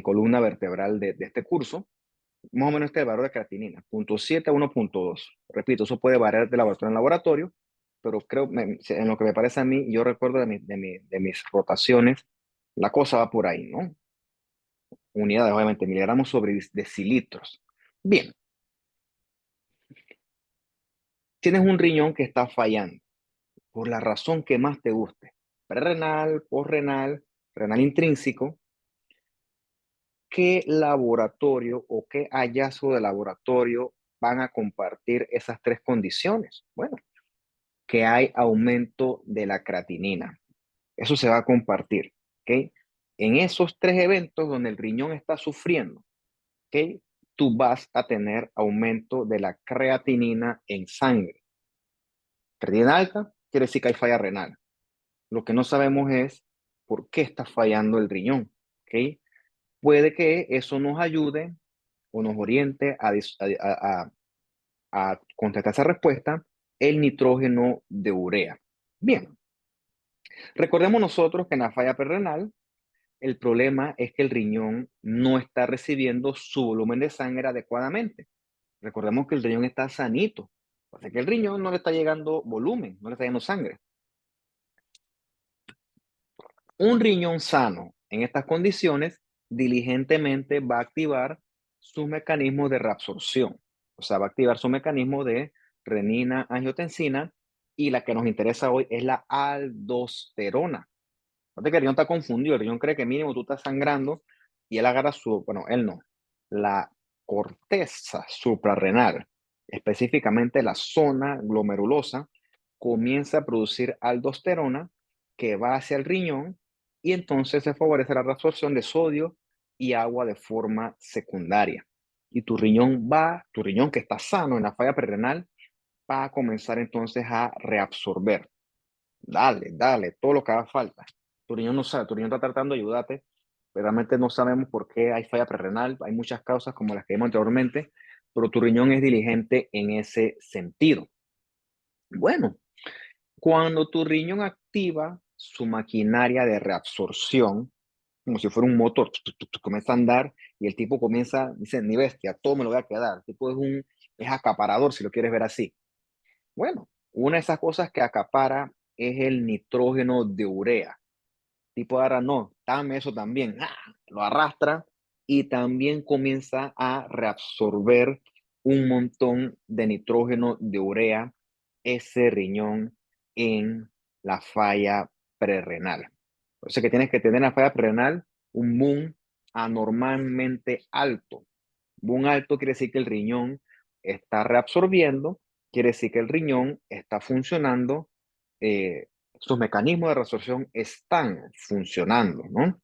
S1: columna vertebral de este curso. Más o menos este es el valor de creatinina, 0.7 a 1.2. Repito, eso puede variar de laboratorio en laboratorio, pero creo, en lo que me parece a mí, yo recuerdo de mis rotaciones, la cosa va por ahí, ¿no? Unidades, obviamente, miligramos sobre decilitros. Bien, tienes un riñón que está fallando por la razón que más te guste. Prerrenal, postrenal, renal intrínseco. ¿Qué laboratorio o qué hallazgo de laboratorio van a compartir esas tres condiciones? Bueno, que hay aumento de la creatinina. Eso se va a compartir, ¿ok? En esos tres eventos donde el riñón está sufriendo, ¿ok? Tú vas a tener aumento de la creatinina en sangre. Creatinina alta quiere decir que hay falla renal. Lo que no sabemos es por qué está fallando el riñón, ¿ok? Puede que eso nos ayude o nos oriente a contestar esa respuesta, el nitrógeno de urea. Bien, recordemos nosotros que en la falla prerenal, el problema es que el riñón no está recibiendo su volumen de sangre adecuadamente. Recordemos que el riñón está sanito, o sea que el riñón no le está llegando volumen, no le está llegando sangre. Un riñón sano en estas condiciones diligentemente va a activar sus mecanismos de reabsorción, o sea, va a activar su mecanismo de renina, angiotensina, y la que nos interesa hoy es la aldosterona. Fíjate que el riñón está confundido, el riñón cree que mínimo tú estás sangrando y él agarra bueno, él no, la corteza suprarrenal, específicamente la zona glomerulosa, comienza a producir aldosterona que va hacia el riñón y entonces se favorece la reabsorción de sodio y agua de forma secundaria. Y tu riñón que está sano en la falla prerenal, va a comenzar entonces a reabsorber. Dale, dale, todo lo que haga falta. Tu riñón no sabe, tu riñón está tratando de ayudarte, pero realmente no sabemos por qué hay falla prerrenal. Hay muchas causas como las que vimos anteriormente, pero tu riñón es diligente en ese sentido. Bueno, cuando tu riñón activa su maquinaria de reabsorción, como si fuera un motor, comienza a andar y el tipo comienza, dice, ni bestia, todo me lo voy a quedar. El tipo es acaparador, si lo quieres ver así. Bueno, una de esas cosas que acapara es el nitrógeno de urea. Tipo ahora no, dame eso también. Lo arrastra y también comienza a reabsorber un montón de nitrógeno de urea ese riñón en la falla prerrenal. Por eso que tienes que tener en la falla prerrenal un boom anormalmente alto. Boom alto quiere decir que el riñón está reabsorbiendo, quiere decir que el riñón está funcionando, sus mecanismos de reabsorción están funcionando, ¿no?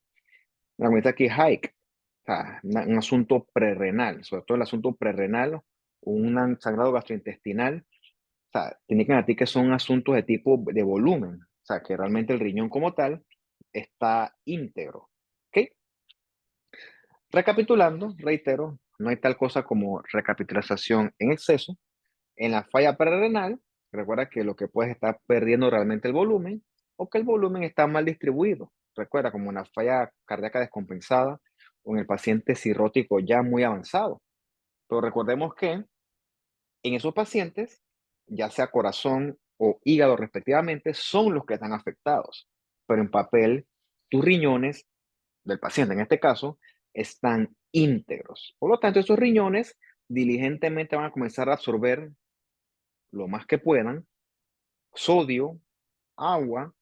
S1: La cuenta aquí hike, o sea, un asunto prerrenal, sobre todo el asunto prerrenal, un sangrado gastrointestinal, o sea, te indican a ti que son asuntos de tipo de volumen, o sea, que realmente el riñón como tal está íntegro, ¿ok? Recapitulando, reitero, no hay tal cosa como recapitulación en exceso. En la falla prerrenal, recuerda que lo que puedes estar perdiendo realmente el volumen o que el volumen está mal distribuido. Recuerda, como una falla cardíaca descompensada o en el paciente cirrótico ya muy avanzado. Pero recordemos que en esos pacientes, ya sea corazón o hígado respectivamente, son los que están afectados. Pero en papel, tus riñones del paciente, en este caso, están íntegros. Por lo tanto, esos riñones diligentemente van a comenzar a absorber lo más que puedan sodio, agua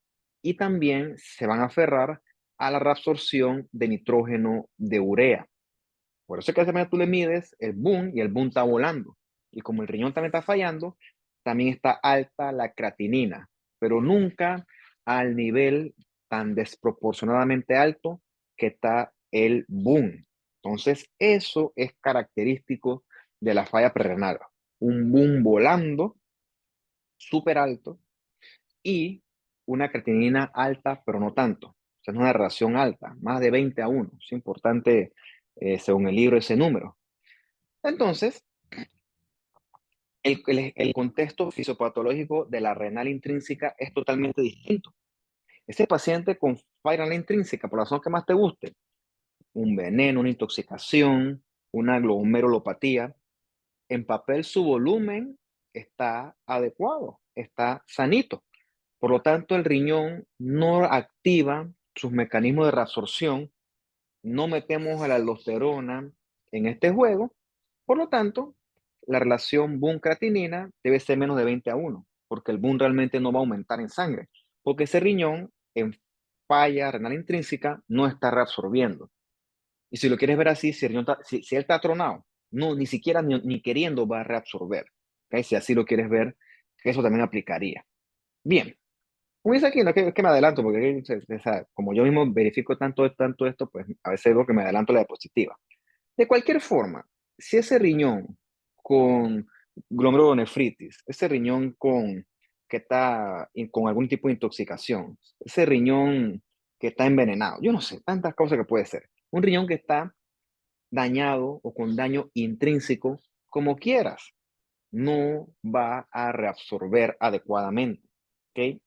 S1: y también se van a aferrar a la reabsorción de nitrógeno de urea. Por eso es que a esa manera tú le mides el boom y el boom está volando. Y como el riñón también está fallando, también está alta la creatinina, pero nunca al nivel tan desproporcionadamente alto que está el boom. Entonces, eso es característico de la falla prerrenal. Un boom volando, súper alto, y una creatinina alta, pero no tanto. O sea, es una relación alta, más de 20-1. Es importante, según el libro, ese número. Entonces, el contexto fisiopatológico de la renal intrínseca es totalmente distinto. Ese paciente con falla renal intrínseca, por la razón que más te guste, un veneno, una intoxicación, una glomerulopatía, en papel su volumen está adecuado, está sanito. Por lo tanto, el riñón no activa sus mecanismos de reabsorción, no metemos a la aldosterona en este juego, por lo tanto, la relación boom-creatinina debe ser menos de 20-1, porque el boom realmente no va a aumentar en sangre, porque ese riñón en falla renal intrínseca no está reabsorbiendo. Y si lo quieres ver así, si él está tronado, no, ni siquiera ni queriendo va a reabsorber. ¿Ok? Si así lo quieres ver, que eso también aplicaría. Bien, como dice aquí, no que me adelanto, porque o sea, como yo mismo verifico tanto esto, pues a veces veo que me adelanto la diapositiva. De cualquier forma, si ese riñón con glomerulonefritis, ese riñón que está con algún tipo de intoxicación, ese riñón que está envenenado, yo no sé, tantas cosas que puede ser. Un riñón que está dañado o con daño intrínseco, como quieras, no va a reabsorber adecuadamente, ¿ok?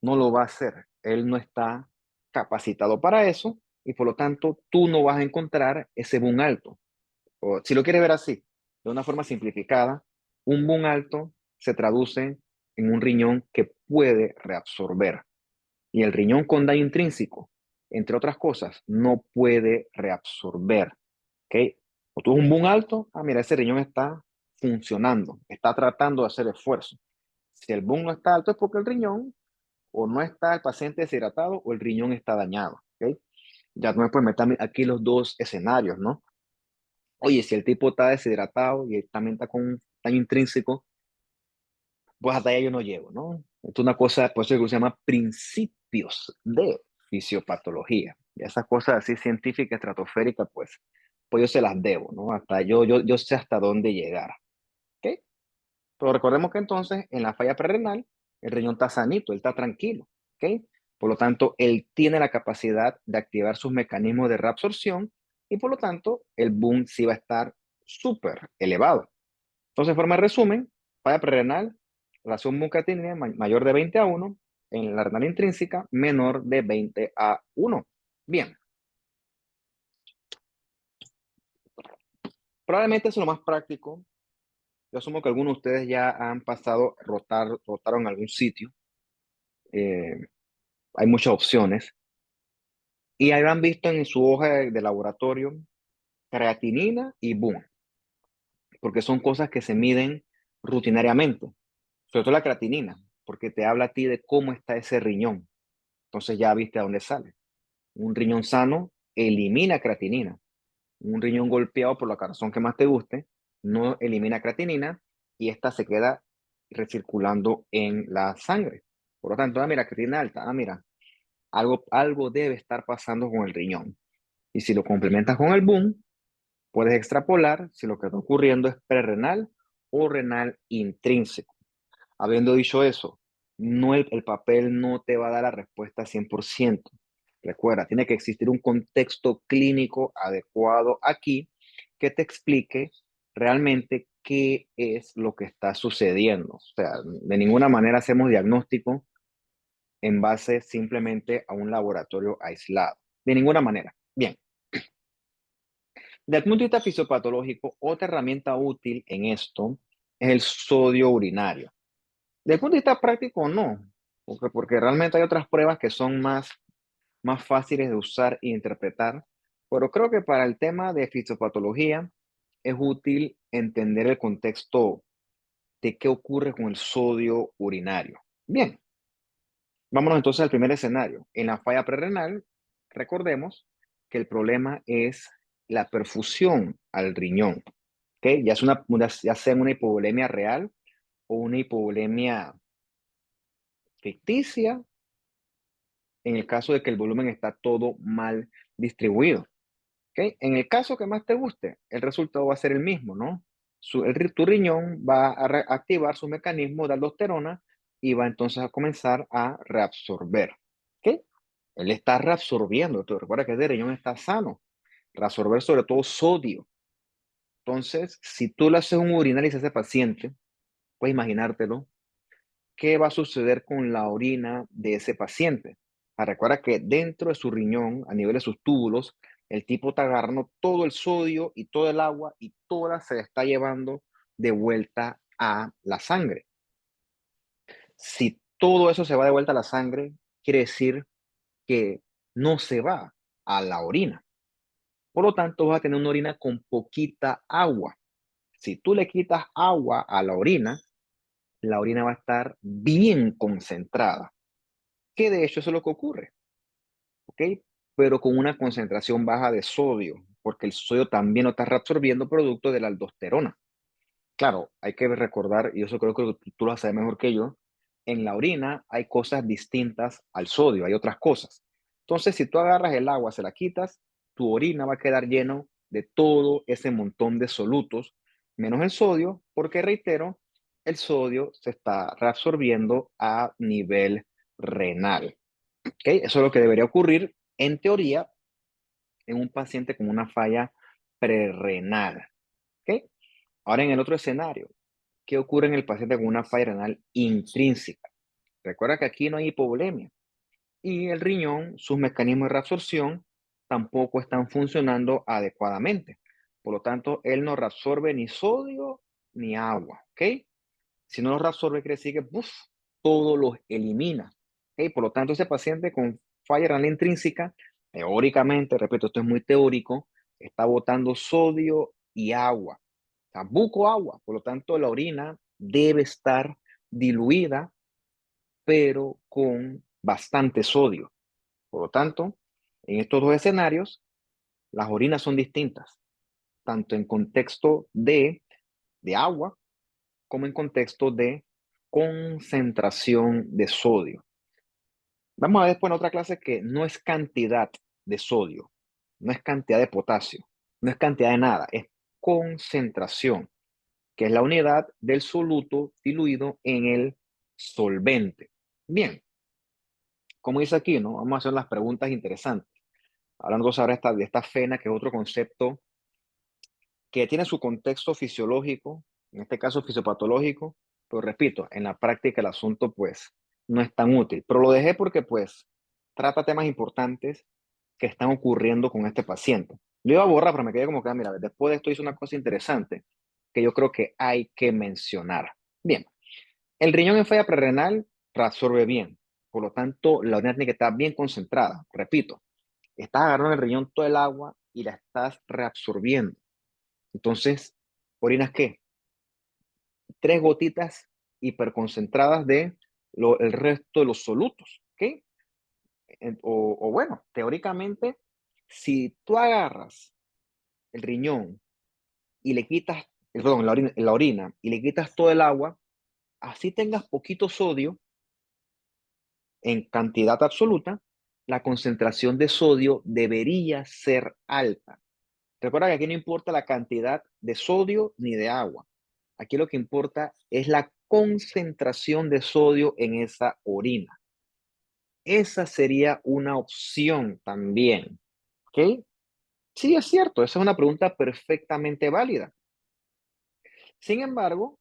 S1: No lo va a hacer. Él no está capacitado para eso y por lo tanto tú no vas a encontrar ese boom alto. O si lo quieres ver así, de una forma simplificada, un boom alto se traduce en un riñón que puede reabsorber. Y el riñón con daño intrínseco, entre otras cosas, no puede reabsorber. ¿Ok? O tú un boom alto, mira, ese riñón está funcionando, está tratando de hacer esfuerzo. Si el boom no está alto es porque el riñón o no está el paciente deshidratado o el riñón está dañado. ¿Ok? Ya no me puedes meter aquí los dos escenarios, ¿no? Oye, si el tipo está deshidratado y también está con un daño intrínseco, pues hasta allá yo no llego, ¿no? Es una cosa, por eso que se llama principios de fisiopatología. Y esas cosas así científicas, estratosféricas, pues yo se las debo, ¿no? Hasta yo sé hasta dónde llegar, ¿ok? Pero recordemos que entonces en la falla prerrenal, el riñón está sanito, él está tranquilo, ¿ok? Por lo tanto, él tiene la capacidad de activar sus mecanismos de reabsorción y por lo tanto, el boom sí va a estar súper elevado. Entonces, en forma de resumen, falla prerrenal, relación bucatinina mayor de 20 a 1, en la renal intrínseca menor de 20 a 1. Bien, probablemente eso es lo más práctico. Yo asumo que algunos de ustedes ya han pasado, rotaron en algún sitio. Eh, hay muchas opciones. Y habrán visto en su hoja de laboratorio creatinina y boom, porque son cosas que se miden rutinariamente. Sobre todo la creatinina, porque te habla a ti de cómo está ese riñón. Entonces ya viste a dónde sale. Un riñón sano elimina creatinina. Un riñón golpeado por la razón que más te guste, no elimina creatinina y esta se queda recirculando en la sangre. Por lo tanto, mira, creatinina alta, mira, algo debe estar pasando con el riñón. Y si lo complementas con el boom, puedes extrapolar si lo que está ocurriendo es prerrenal o renal intrínseco. Habiendo dicho eso, no el papel no te va a dar la respuesta 100%. Recuerda, tiene que existir un contexto clínico adecuado aquí que te explique realmente qué es lo que está sucediendo. O sea, de ninguna manera hacemos diagnóstico en base simplemente a un laboratorio aislado. De ninguna manera. Bien, desde el punto de vista fisiopatológico, otra herramienta útil en esto es el sodio urinario. Desde el punto de vista práctico, no, porque realmente hay otras pruebas que son más fáciles de usar e interpretar, pero creo que para el tema de fisiopatología es útil entender el contexto de qué ocurre con el sodio urinario. Bien, vámonos entonces al primer escenario. En la falla prerrenal, recordemos que el problema es la perfusión al riñón, ¿ok? Ya sea una hipovolemia real o una hipovolemia ficticia en el caso de que el volumen está todo mal distribuido. ¿Ok? En el caso que más te guste, el resultado va a ser el mismo, ¿no? Tu riñón va a activar su mecanismo de aldosterona y va entonces a comenzar a reabsorber. ¿Ok? Él está reabsorbiendo. Tú recuerda que el riñón está sano. Reabsorber sobre todo sodio. Entonces, si tú le haces un urinalysis a ese paciente, puedes imaginártelo, qué va a suceder con la orina de ese paciente. Recuerda que dentro de su riñón, a nivel de sus túbulos, el tipo está agarrando todo el sodio y todo el agua y toda se está llevando de vuelta a la sangre. Si todo eso se va de vuelta a la sangre, quiere decir que no se va a la orina. Por lo tanto, vas a tener una orina con poquita agua. Si tú le quitas agua a la orina va a estar bien concentrada, que de hecho eso es lo que ocurre, ¿ok? Pero con una concentración baja de sodio. porque el sodio también lo está reabsorbiendo producto de la aldosterona. Claro, hay que recordar, y eso creo que tú lo sabes mejor que yo, en la orina hay cosas distintas al sodio, hay otras cosas. Entonces, si tú agarras el agua, se la quitas, tu orina va a quedar lleno de todo ese montón de solutos, menos el sodio, porque reitero, el sodio se está reabsorbiendo a nivel renal. ¿Ok? Eso es lo que debería ocurrir, en teoría, en un paciente con una falla prerrenal. ¿Ok? Ahora, en el otro escenario, ¿qué ocurre en el paciente con una falla renal intrínseca? Recuerda que aquí no hay hipovolemia y el riñón, sus mecanismos de reabsorción tampoco están funcionando adecuadamente. Por lo tanto, él no reabsorbe ni sodio ni agua, ¿ok? Si no los reabsorbe, quiere decir que todo los elimina, ¿ok? Por lo tanto, ese paciente con falla renal intrínseca, teóricamente, repito, esto es muy teórico, está botando sodio y agua, o sea, buco agua. Por lo tanto, la orina debe estar diluida, pero con bastante sodio. Por lo tanto, en estos dos escenarios, las orinas son distintas, tanto en contexto de agua como en contexto de concentración de sodio. Vamos a ver después en otra clase que no es cantidad de sodio, no es cantidad de potasio, no es cantidad de nada, es concentración, que es la unidad del soluto diluido en el solvente. Bien, como dice aquí, ¿no? Vamos a hacer las preguntas interesantes. Hablando ahora de esta fena, que es otro concepto que tiene su contexto fisiológico, en este caso fisiopatológico, pero repito, en la práctica el asunto pues no es tan útil. Pero lo dejé porque pues trata temas importantes que están ocurriendo con este paciente. Lo iba a borrar, pero me quedé como que, mira, después de esto hice una cosa interesante que yo creo que hay que mencionar. Bien, el riñón en falla prerrenal reabsorbe bien, por lo tanto la orina tiene que estar bien concentrada. Repito, estás agarrando en el riñón todo el agua y la estás reabsorbiendo. Entonces, ¿orinas qué? Tres gotitas hiperconcentradas de el resto de los solutos, ¿ok? O bueno, teóricamente, si tú agarras el riñón y le quitas, perdón, la orina y le quitas todo el agua, así tengas poquito sodio en cantidad absoluta, la concentración de sodio debería ser alta. Recuerda que aquí no importa la cantidad de sodio ni de agua. Aquí lo que importa es la concentración de sodio en esa orina. Esa sería una opción también. ¿Ok? Sí, es cierto, esa es una pregunta perfectamente válida. Sin embargo,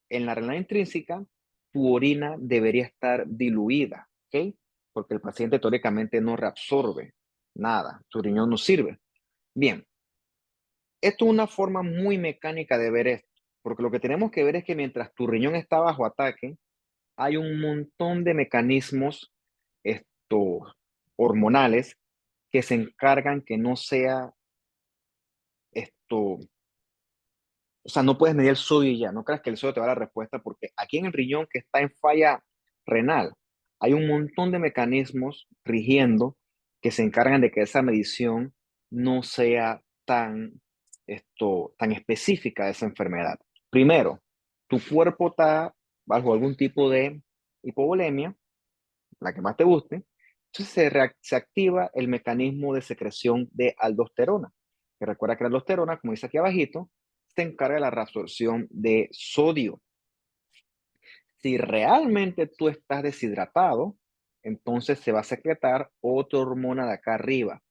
S1: en la renal intrínseca, tu orina debería estar diluida, ¿ok? Porque el paciente teóricamente no reabsorbe nada, su riñón no sirve. Bien, esto es una forma muy mecánica de ver esto, porque lo que tenemos que ver es que mientras tu riñón está bajo ataque, hay un montón de mecanismos estos, hormonales que se encargan que no sea esto, o sea, no puedes medir el sodio y ya, no creas que el sodio te va a dar la respuesta, porque aquí en el riñón que está en falla renal, hay un montón de mecanismos rigiendo que se encargan de que esa medición no sea tan específica de esa enfermedad. Primero, tu cuerpo está bajo algún tipo de hipovolemia, la que más te guste, entonces se activa el mecanismo de secreción de aldosterona, que recuerda que la aldosterona, como dice aquí abajito, se encarga de la reabsorción de sodio. Si realmente tú estás deshidratado, entonces se va a secretar otra hormona de acá arriba,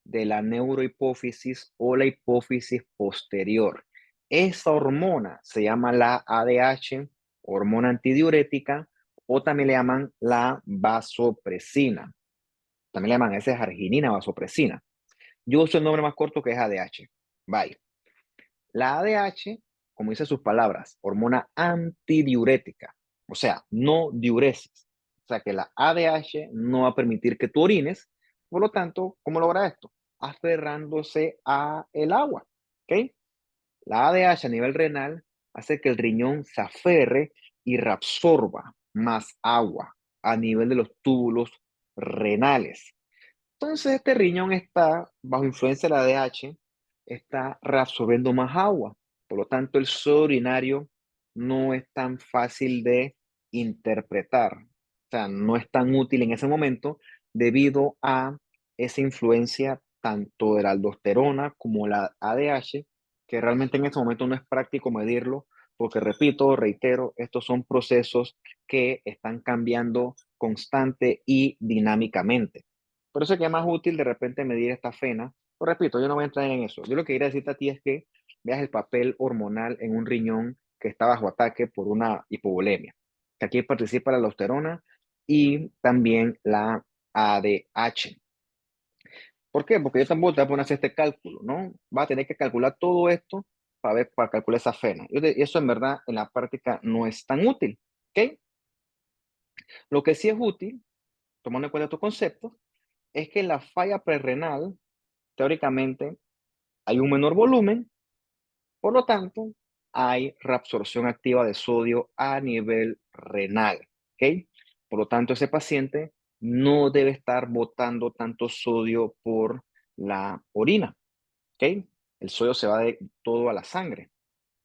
S1: de la neurohipófisis o la hipófisis posterior. Esa hormona se llama la ADH, hormona antidiurética, o también le llaman la vasopresina. También le llaman, esa es arginina vasopresina. Yo uso el nombre más corto que es ADH. Bye. La ADH, como dice sus palabras, hormona antidiurética, o sea, no diuresis. O sea que la ADH no va a permitir que tú orines, por lo tanto, ¿cómo logra esto? Aferrándose a el agua, ¿ok? La ADH a nivel renal hace que el riñón se aferre y reabsorba más agua a nivel de los túbulos renales. Entonces, este riñón está bajo influencia de la ADH está reabsorbiendo más agua. Por lo tanto, el sodio urinario no es tan fácil de interpretar. O sea, no es tan útil en ese momento debido a esa influencia tanto de la aldosterona como la ADH, que realmente en ese momento no es práctico medirlo, porque repito, reitero, estos son procesos que están cambiando constante y dinámicamente. Por eso es que es más útil de repente medir esta fena. Lo repito, yo no voy a entrar en eso. Yo lo que quería decirte a ti es que veas el papel hormonal en un riñón que está bajo ataque por una hipovolemia. Aquí participa la aldosterona y también la ADH. ¿Por qué? Porque yo tampoco te voy a poner a hacer este cálculo, ¿no? Va a tener que calcular todo esto para ver, para calcular esa fena. Y eso en verdad en la práctica no es tan útil, ¿ok? Lo que sí es útil, tomando en cuenta estos conceptos, es que en la falla prerrenal, teóricamente, hay un menor volumen, por lo tanto, hay reabsorción activa de sodio a nivel renal, ¿ok? Por lo tanto, ese paciente no debe estar botando tanto sodio por la orina, ¿ok? El sodio se va de todo a la sangre.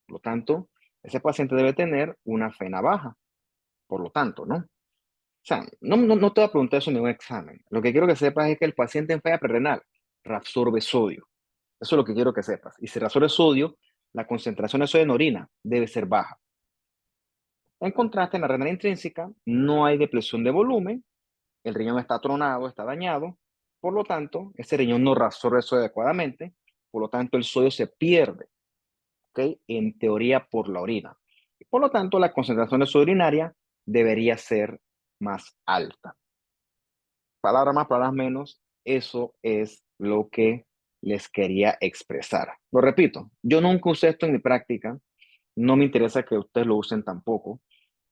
S1: Por lo tanto, ese paciente debe tener una fena baja, por lo tanto, ¿no? O sea, no te voy a preguntar eso en ningún examen. Lo que quiero que sepas es que el paciente en falla prerrenal reabsorbe sodio. Eso es lo que quiero que sepas. Y si reabsorbe sodio, la concentración de sodio en orina debe ser baja. En contraste, en la renal intrínseca no hay depresión de volumen, el riñón está tronado, está dañado, por lo tanto, ese riñón no reabsorbe sodio adecuadamente, por lo tanto, el sodio se pierde, ¿ok? En teoría por la orina. Por lo tanto, la concentración de sodio urinaria debería ser más alta. Palabras más, palabras menos, eso es lo que les quería expresar. Lo repito, yo nunca usé esto en mi práctica, no me interesa que ustedes lo usen tampoco,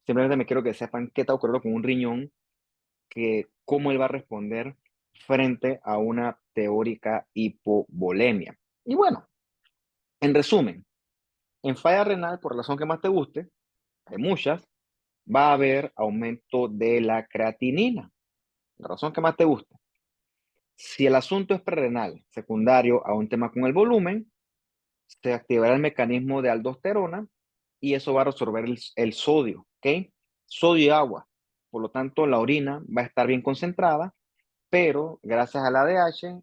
S1: simplemente me quiero que sepan qué está ocurriendo con un riñón, que cómo él va a responder frente a una teórica hipovolemia. Y bueno, en resumen, en falla renal, por la razón que más te guste, hay muchas, va a haber aumento de la creatinina, la razón que más te guste. Si el asunto es prerrenal, secundario a un tema con el volumen, se activará el mecanismo de aldosterona y eso va a resolver el sodio, ¿ok? Sodio y agua. Por lo tanto, la orina va a estar bien concentrada, pero gracias a la ADH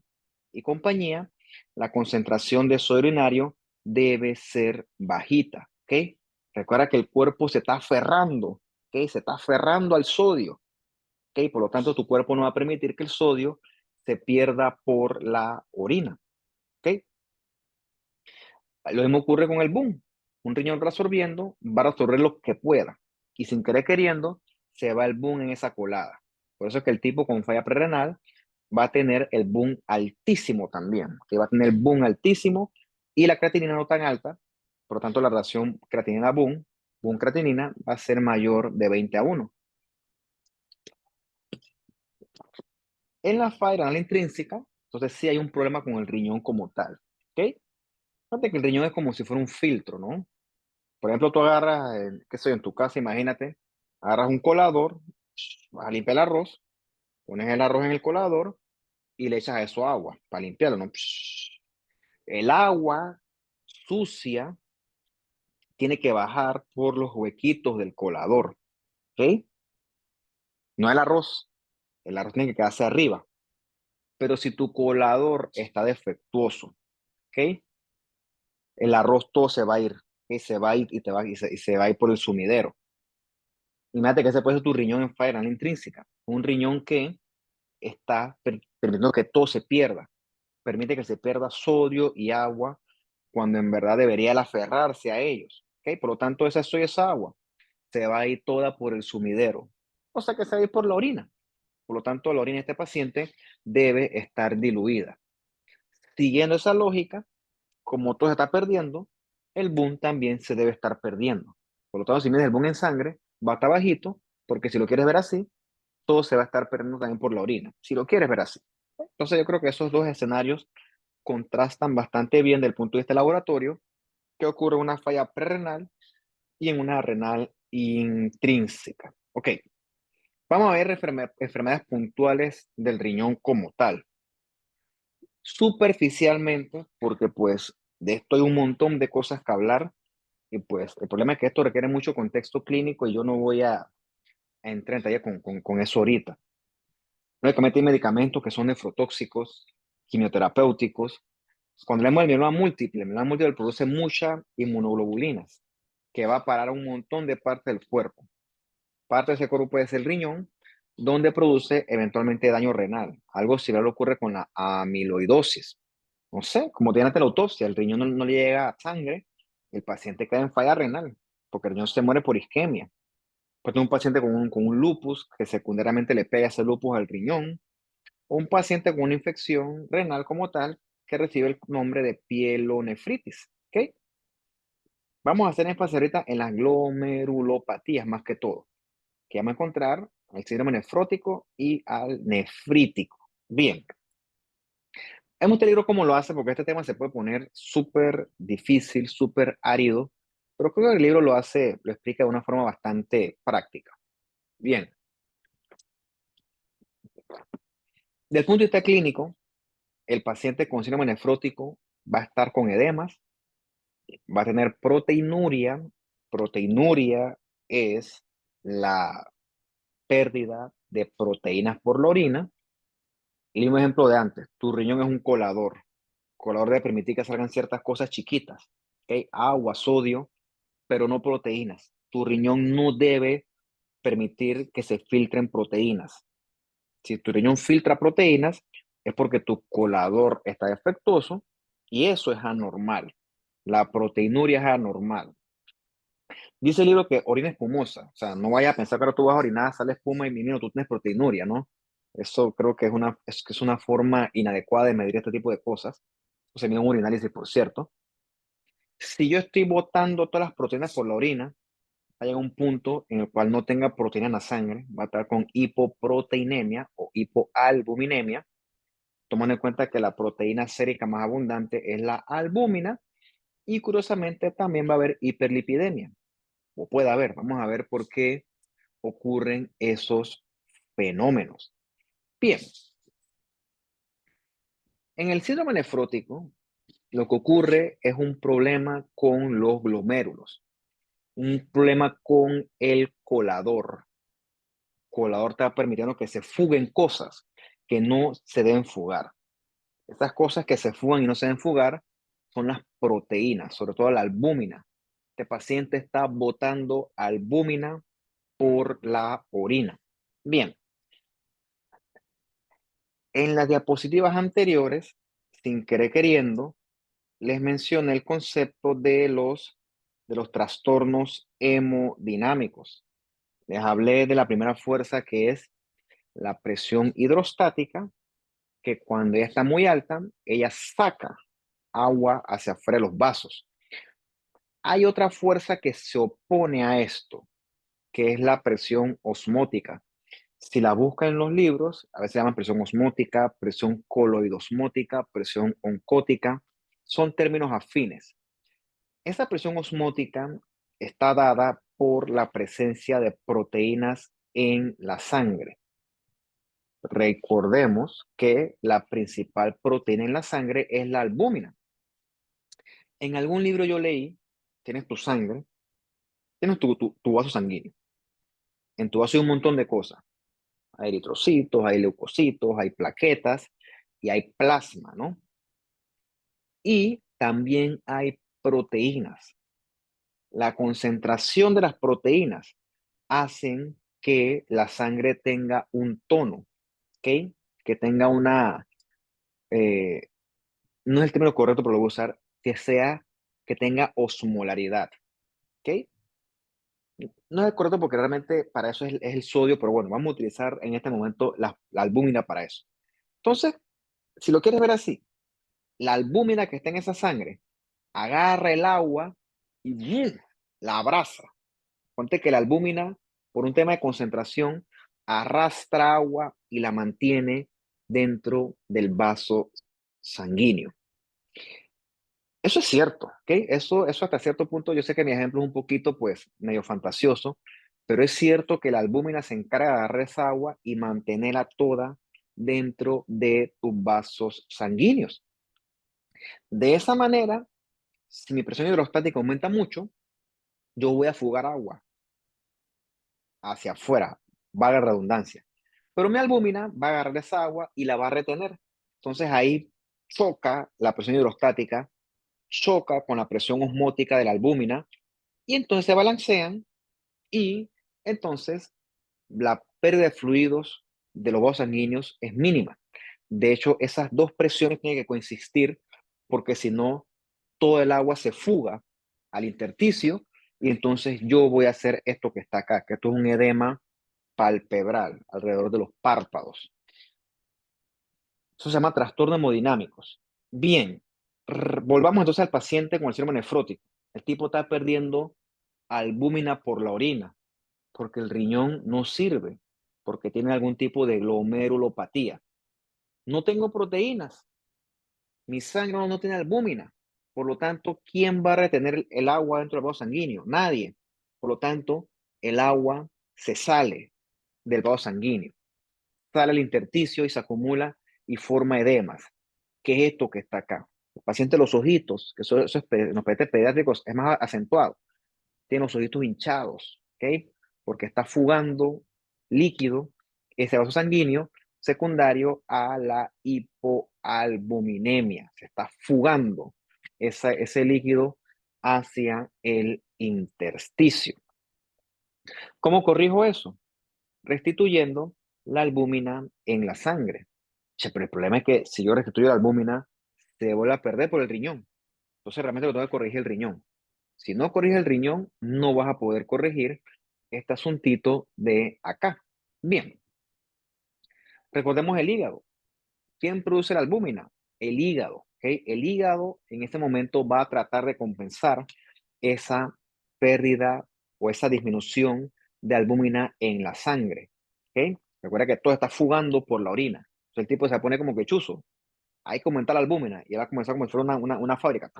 S1: y compañía, la concentración de sodio urinario debe ser bajita, ¿ok? Recuerda que el cuerpo se está aferrando, ¿ok? Se está aferrando al sodio, ¿ok? Por lo tanto, tu cuerpo no va a permitir que el sodio se pierda por la orina, ¿ok? Lo mismo ocurre con el boom. Un riñón reabsorbiendo va a reabsorber lo que pueda y sin querer queriendo se va el boom en esa colada. Por eso es que el tipo con falla prerrenal va a tener el boom altísimo también, que va a tener boom altísimo y la creatinina no tan alta. Por lo tanto, la relación creatinina-boom, boom-creatinina va a ser mayor de 20 a 1. En la falla renal intrínseca, entonces sí hay un problema con el riñón como tal. ¿Ok? Fíjate que el riñón es como si fuera un filtro, ¿no? Por ejemplo, tú agarras, qué sé yo, en tu casa, imagínate, agarras un colador, vas a limpiar el arroz, pones el arroz en el colador y le echas eso agua para limpiarlo, ¿no? El agua sucia tiene que bajar por los huequitos del colador, ¿ok? No el arroz tiene que quedarse arriba. Pero si tu colador está defectuoso, ¿ok? El arroz todo se va a ir, ¿ok? Se va a ir y se va a ir por el sumidero. Imagínate que ese puede ser tu riñón en falla renal intrínseca, un riñón que está permitiendo que todo se pierda, permite que se pierda sodio y agua cuando en verdad debería el aferrarse a ellos, ¿ok? Por lo tanto, esa sodio y esa agua se va a ir toda por el sumidero, o sea que se va a ir por la orina. Por lo tanto, la orina de este paciente debe estar diluida. Siguiendo esa lógica, como todo se está perdiendo, el boom también se debe estar perdiendo. Por lo tanto, si mides el boom en sangre, va a estar bajito, porque si lo quieres ver así, todo se va a estar perdiendo también por la orina, si lo quieres ver así. Entonces yo creo que esos dos escenarios contrastan bastante bien desde el punto de vista laboratorio, que ocurre en una falla prerrenal y en una renal intrínseca. Ok, vamos a ver enfermedades puntuales del riñón como tal. superficialmente, porque pues de esto hay un montón de cosas que hablar y pues el problema es que esto requiere mucho contexto clínico y yo no voy a entrar en detalle con eso ahorita. Lógicamente hay medicamentos que son nefrotóxicos, quimioterapéuticos. Cuando leemos el mieloma múltiple produce muchas inmunoglobulinas que va a parar a un montón de partes del cuerpo. Parte de ese cuerpo puede ser el riñón, donde produce eventualmente daño renal. Algo similar ocurre con la amiloidosis. No sé, como tiene la autopsia, el riñón no le llega sangre, el paciente queda en falla renal, porque el riñón se muere por isquemia. Pues tengo un paciente con un lupus que secundariamente le pega ese lupus al riñón, o un paciente con una infección renal como tal que recibe el nombre de pielonefritis. ¿Ok? Vamos a hacer énfasis ahorita en las glomerulopatías más que todo, que vamos a encontrar al síndrome nefrótico y al nefrítico. Bien, es este libro cómo lo hace, porque este tema se puede poner súper difícil, súper árido, pero creo que el libro lo hace, lo explica de una forma bastante práctica. Bien, del punto de vista clínico, el paciente con síndrome nefrótico va a estar con edemas, va a tener proteinuria. Proteinuria es la pérdida de proteínas por la orina. Y un ejemplo de antes, tu riñón es un colador. Colador debe permitir que salgan ciertas cosas chiquitas, ¿ok? Agua, sodio, pero no proteínas. Tu riñón no debe permitir que se filtren proteínas. Si tu riñón filtra proteínas, es porque tu colador está defectuoso y eso es anormal. La proteinuria es anormal. Dice el libro que orina espumosa, o sea, no vaya a pensar que ahora tú vas a orinar, sale espuma y mínimo tú tienes proteinuria, ¿no? Eso creo que es una forma inadecuada de medir este tipo de cosas. O sea, un urinálisis, por cierto. Si yo estoy botando todas las proteínas por la orina, hay un punto en el cual no tenga proteína en la sangre, va a estar con hipoproteinemia o hipoalbuminemia, tomando en cuenta que la proteína sérica más abundante es la albúmina y curiosamente también va a haber hiperlipidemia, o puede haber, vamos a ver por qué ocurren esos fenómenos. Bien, en el síndrome nefrótico, lo que ocurre es un problema con los glomérulos, un problema con el colador. Colador está permitiendo que se fuguen cosas que no se deben fugar. Estas cosas que se fugan y no se deben fugar son las proteínas, sobre todo la albúmina. Este paciente está botando albúmina por la orina. Bien, en las diapositivas anteriores, sin querer queriendo, les mencioné el concepto de los trastornos hemodinámicos. Les hablé de la primera fuerza que es la presión hidrostática, que cuando ella está muy alta, ella saca agua hacia afuera de los vasos. Hay otra fuerza que se opone a esto, que es la presión osmótica. Si la buscan en los libros, a veces se llaman presión osmótica, presión coloidosmótica, presión oncótica, son términos afines. Esa presión osmótica está dada por la presencia de proteínas en la sangre. Recordemos que la principal proteína en la sangre es la albúmina. En algún libro yo leí, tienes tu sangre, tienes tu vaso sanguíneo. En tu vaso hay un montón de cosas. Hay eritrocitos, hay leucocitos, hay plaquetas y hay plasma, ¿no? Y también hay proteínas. La concentración de las proteínas hacen que la sangre tenga un tono, ¿ok? Que tenga eh, no es el término correcto, pero lo voy a usar, que tenga osmolaridad, ¿ok? No es el correcto porque realmente para eso es el sodio, pero bueno, vamos a utilizar en este momento la albúmina para eso. Entonces, si lo quieres ver así, la albúmina que está en esa sangre agarra el agua y ¡bum! La abraza. Ponte que la albúmina, por un tema de concentración, arrastra agua y la mantiene dentro del vaso sanguíneo. Eso es cierto, ¿ok? Eso hasta cierto punto, yo sé que mi ejemplo es un poquito, pues, medio fantasioso, pero es cierto que la albúmina se encarga de agarrar esa agua y mantenerla toda dentro de tus vasos sanguíneos. De esa manera, si mi presión hidrostática aumenta mucho, yo voy a fugar agua hacia afuera, valga la redundancia. Pero mi albúmina va a agarrar esa agua y la va a retener. Entonces ahí choca la presión hidrostática, choca con la presión osmótica de la albúmina y entonces se balancean y entonces la pérdida de fluidos de los vasos sanguíneos es mínima. De hecho, esas dos presiones tienen que coexistir porque si no, todo el agua se fuga al intersticio y entonces yo voy a hacer esto que está acá, que esto es un edema palpebral alrededor de los párpados. Eso se llama trastornos hemodinámicos. Bien, volvamos entonces al paciente con el síndrome nefrótico. El tipo está perdiendo albúmina por la orina, porque el riñón no sirve, porque tiene algún tipo de glomerulopatía. No tengo proteínas, mi sangre no tiene albúmina. Por lo tanto, ¿quién va a retener el agua dentro del vaso sanguíneo? Nadie. Por lo tanto, el agua se sale del vaso sanguíneo, sale al intersticio y se acumula y forma edemas. ¿Qué es esto que está acá? El paciente de los ojitos, que eso es, en los pacientes pediátricos es más acentuado, tiene los ojitos hinchados, ¿ok? Porque está fugando líquido, ese vaso sanguíneo, secundario a la hipoalbuminemia. Se está fugando ese líquido hacia el intersticio. ¿Cómo corrijo eso? Restituyendo la albúmina en la sangre. Che, pero el problema es que si yo restituyo la albúmina, se vuelve a perder por el riñón. Entonces realmente lo tengo que corregir el riñón. Si no corriges el riñón, no vas a poder corregir este asuntito de acá. Bien, recordemos el hígado. ¿Quién produce la albúmina? El hígado. ¿Okay? El hígado en este momento va a tratar de compensar esa pérdida o esa disminución de albúmina en la sangre. ¿Okay? Recuerda que todo está fugando por la orina. Entonces el tipo se pone como que chuzo. Hay que aumentar la albúmina y va a comenzar como si fuera una fábrica.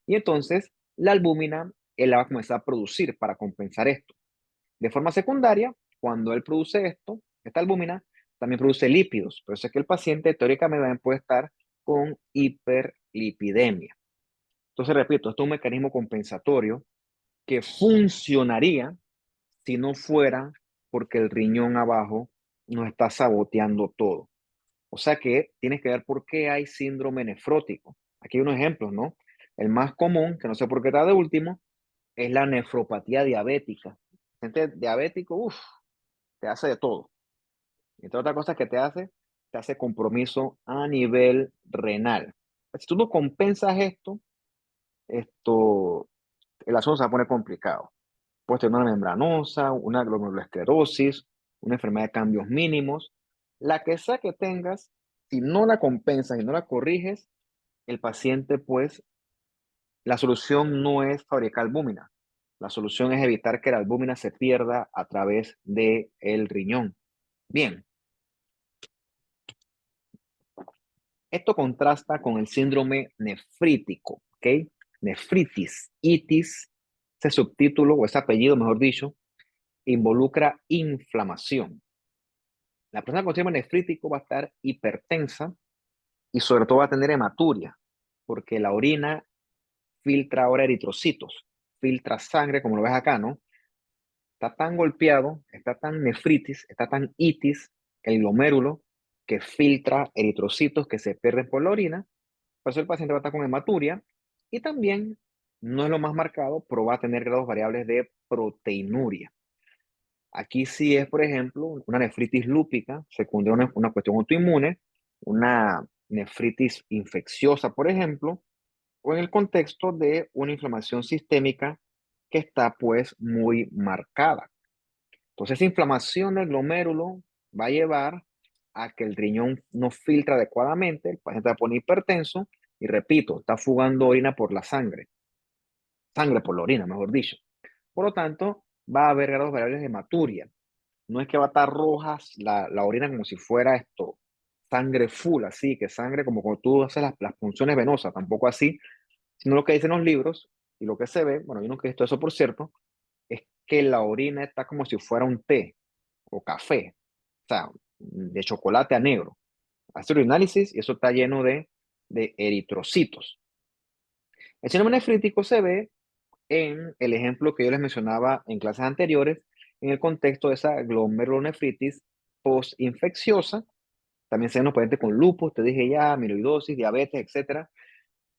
S1: Y entonces la albúmina él la va a comenzar a producir para compensar esto. De forma secundaria, cuando él produce esto, esta albúmina, también produce lípidos. Por eso es que el paciente teóricamente puede estar con hiperlipidemia. Entonces, repito, esto es un mecanismo compensatorio que funcionaría si no fuera porque el riñón abajo nos está saboteando todo. O sea que tienes que ver por qué hay síndrome nefrótico. Aquí hay unos ejemplos, ¿no? El más común, que no sé por qué está de último, es la nefropatía diabética. Gente diabético, uff, te hace de todo. Y entre otras cosas que te hace compromiso a nivel renal. Si tú no compensas esto, el asunto se va a poner complicado. Puedes tener una membranosa, una glomerulosclerosis, una enfermedad de cambios mínimos. La que sea que tengas, si no la compensas y no la corriges, el paciente, pues, la solución no es fabricar albúmina. La solución es evitar que la albúmina se pierda a través del riñón. Bien, esto contrasta con el síndrome nefrítico, ¿ok? Nefritis, itis, ese subtítulo o ese apellido, mejor dicho, involucra inflamación. La persona con síndrome nefrítico va a estar hipertensa y sobre todo va a tener hematuria, porque la orina filtra ahora eritrocitos, filtra sangre, como lo ves acá, ¿no? Está tan golpeado, está tan nefritis, está tan itis, el glomérulo, que filtra eritrocitos que se pierden por la orina. Por eso el paciente va a estar con hematuria y también, no es lo más marcado, pero va a tener grados variables de proteinuria. Aquí sí es, por ejemplo, una nefritis lúpica, secundaria a una cuestión autoinmune, una nefritis infecciosa, por ejemplo, o en el contexto de una inflamación sistémica que está pues muy marcada. Entonces, esa inflamación del glomérulo va a llevar a que el riñón no filtra adecuadamente, el paciente va a poner hipertenso y repito, está fugando orina por la sangre por la orina, mejor dicho. Por lo tanto, va a haber grados variables de hematuria. No es que va a estar roja la orina como si fuera esto, sangre full, así, que sangre como cuando tú haces las punciones venosas, tampoco así, sino lo que dicen los libros y lo que se ve, bueno, yo nunca he visto eso por cierto, es que la orina está como si fuera un té o café. O sea, de chocolate a negro. Hace urinálisis y eso está lleno de eritrocitos. El síndrome nefrítico se ve en el ejemplo que yo les mencionaba en clases anteriores, en el contexto de esa glomerulonefritis postinfecciosa. También se ven los pacientes con lupus, te dije ya, amiloidosis, diabetes, etcétera.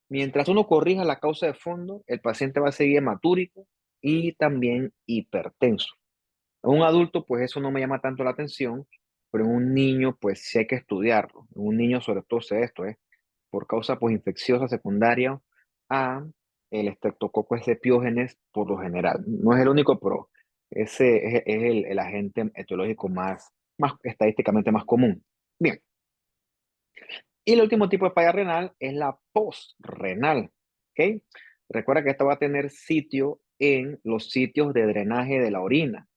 S1: Mientras uno corrija la causa de fondo, el paciente va a seguir hematúrico y también hipertenso. En un adulto, pues eso no me llama tanto la atención, pero en un niño, pues sí hay que estudiarlo. En un niño, sobre todo, sé esto, por causa pues, infecciosa secundaria a el Streptococcus epiógenes por lo general. No es el único, pero ese es el agente etiológico más estadísticamente más común. Bien, y el último tipo de falla renal es la postrenal. ¿Ok? Recuerda que esta va a tener sitio en los sitios de drenaje de la orina,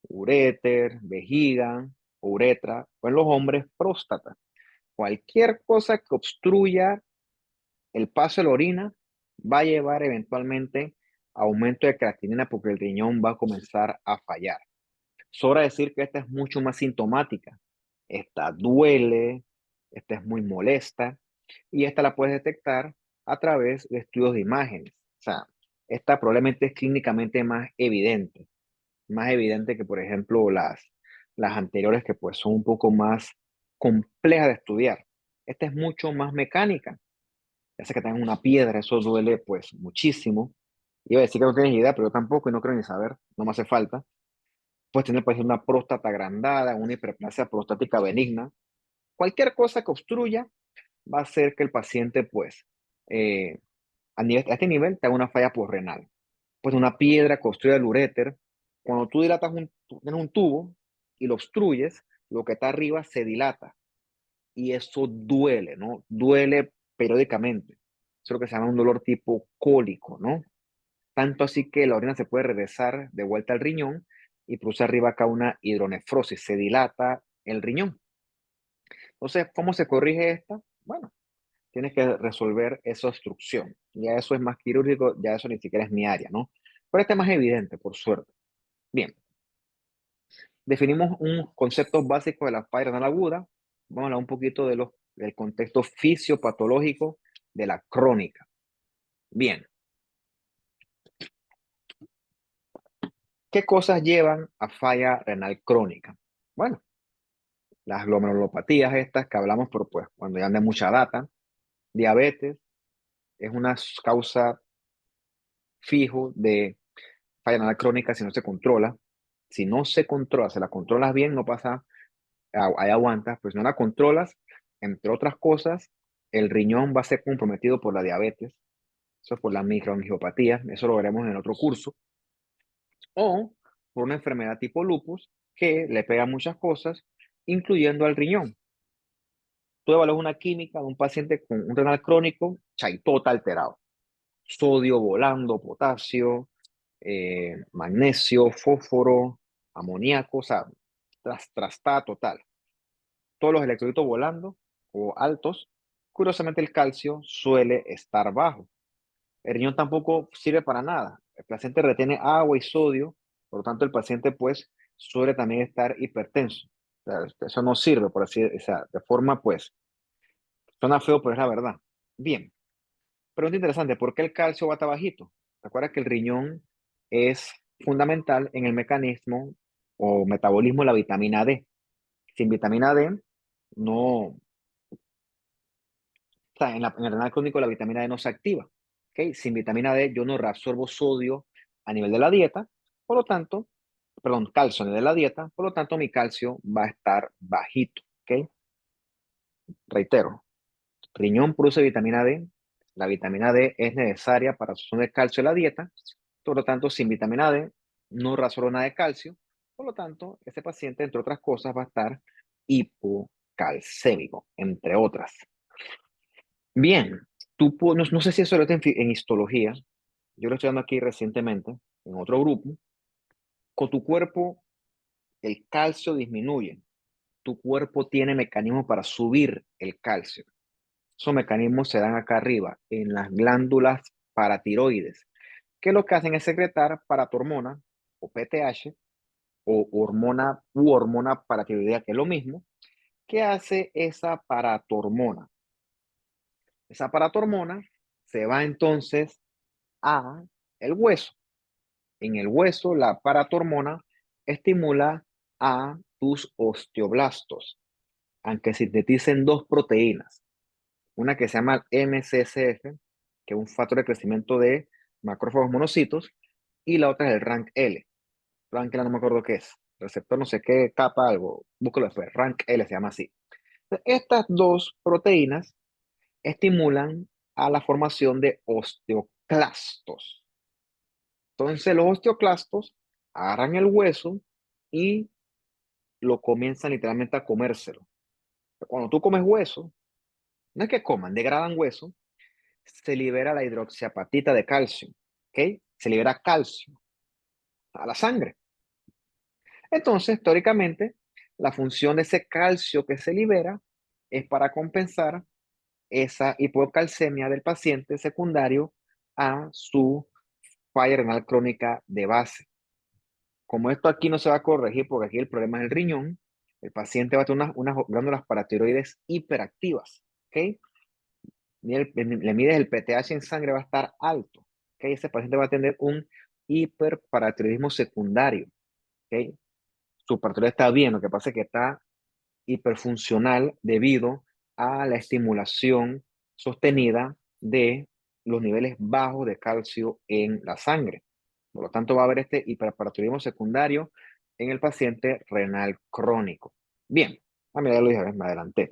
S1: uréter, vejiga, uretra, o en los hombres, próstata. Cualquier cosa que obstruya el paso de la orina va a llevar eventualmente a aumento de creatinina porque el riñón va a comenzar a fallar. Sobra decir que esta es mucho más sintomática. Esta duele, esta es muy molesta y esta la puedes detectar a través de estudios de imágenes. O sea, esta probablemente es clínicamente más evidente que, por ejemplo, las anteriores que pues son un poco más complejas de estudiar. Esta es mucho más mecánica. Ya sea que tengan una piedra, eso duele pues muchísimo. Iba a decir que no tienes idea, pero yo tampoco y no creo ni saber, no me hace falta. Puedes tener, por ejemplo, una próstata agrandada, una hiperplasia prostática benigna. Cualquier cosa que obstruya va a hacer que el paciente, pues, eh, a este nivel tenga una falla posrenal. Pues una piedra que obstruye el uréter. Cuando tú dilatas tienes un tubo y lo obstruyes, lo que está arriba se dilata y eso duele, ¿no? Duele periódicamente. Eso es lo que se llama un dolor tipo cólico, ¿no? Tanto así que la orina se puede regresar de vuelta al riñón y produce arriba acá una hidronefrosis, se dilata el riñón. Entonces, ¿cómo se corrige esta? Bueno, tienes que resolver esa obstrucción. Ya eso es más quirúrgico, ya eso ni siquiera es mi área, ¿no? Pero este es más evidente, por suerte. Bien, definimos un concepto básico de la falla renal aguda. Vamos a hablar un poquito del contexto fisiopatológico de la crónica. Bien, ¿qué cosas llevan a falla renal crónica? Bueno, las glomerulopatías estas que hablamos, pero pues cuando ya anda mucha data, diabetes es una causa fijo de falla renal crónica si no se controla. Si no se controla, se la controlas bien, no pasa, ahí aguantas, pues si no la controlas, entre otras cosas, el riñón va a ser comprometido por la diabetes, eso es por la microangiopatía, eso lo veremos en otro curso, o por una enfermedad tipo lupus que le pega muchas cosas, incluyendo al riñón. Tú evalúas una química de un paciente con un renal crónico, chaitota alterado, sodio volando, potasio, magnesio, fósforo, amoníaco, o sea, trastada total. Todos los electrolitos volando o altos. Curiosamente, el calcio suele estar bajo. El riñón tampoco sirve para nada. El paciente retiene agua y sodio, por lo tanto, el paciente pues suele también estar hipertenso. O sea, eso no sirve, por así decirlo, o sea, de forma pues, suena feo, pero es la verdad. Bien, pregunta interesante, ¿por qué el calcio va a estar bajito? Recuerda que el riñón es fundamental en el mecanismo o metabolismo de la vitamina D. Sin vitamina D, no, o sea, en el renal crónico la vitamina D no se activa. ¿Ok? Sin vitamina D yo no reabsorbo sodio a nivel de la dieta, por lo tanto, perdón, calcio a nivel de la dieta, por lo tanto mi calcio va a estar bajito. ¿Ok? Reitero, riñón produce vitamina D, la vitamina D es necesaria para la absorción de calcio en la dieta, por lo tanto, sin vitamina D no reabsorbo nada de calcio, por lo tanto, este paciente, entre otras cosas, va a estar hipocalcémico, entre otras. Bien, no sé si eso lo en histología, yo lo estoy dando aquí recientemente, en otro grupo, con tu cuerpo el calcio disminuye, tu cuerpo tiene mecanismos para subir el calcio. Esos mecanismos se dan acá arriba, en las glándulas paratiroides, que lo que hacen es secretar paratormona o PTH o hormona paratiroidea, que es lo mismo, ¿Qué hace esa paratormona? Esa paratormona se va entonces a el hueso. En el hueso, la paratormona estimula a tus osteoblastos, aunque sinteticen dos proteínas, una que se llama MCSF, que es un factor de crecimiento de macrófagos monocitos, y la otra es el RANK-L. RANK-L no me acuerdo qué es, receptor no sé qué, capa, algo, búscalo después, RANK-L se llama así. Estas dos proteínas estimulan a la formación de osteoclastos. Entonces los osteoclastos agarran el hueso y lo comienzan literalmente a comérselo. Cuando tú comes hueso, no es que coman, degradan hueso, se libera la hidroxiapatita de calcio, ¿ok? Se libera calcio a la sangre. Entonces, teóricamente, la función de ese calcio que se libera es para compensar esa hipocalcemia del paciente secundario a su falla renal crónica de base. Como esto aquí no se va a corregir porque aquí el problema es el riñón, el paciente va a tener unas glándulas paratiroides hiperactivas, ¿ok? Le mides el PTH en sangre, va a estar alto, ¿ok? Ese paciente va a tener un hiperparatiroidismo secundario, ¿ok? Su paratiroide está bien, lo que pasa es que está hiperfuncional debido a la estimulación sostenida de los niveles bajos de calcio en la sangre. Por lo tanto, va a haber este hiperparatiroidismo secundario en el paciente renal crónico. Bien, mira, ya lo dije, me adelanté.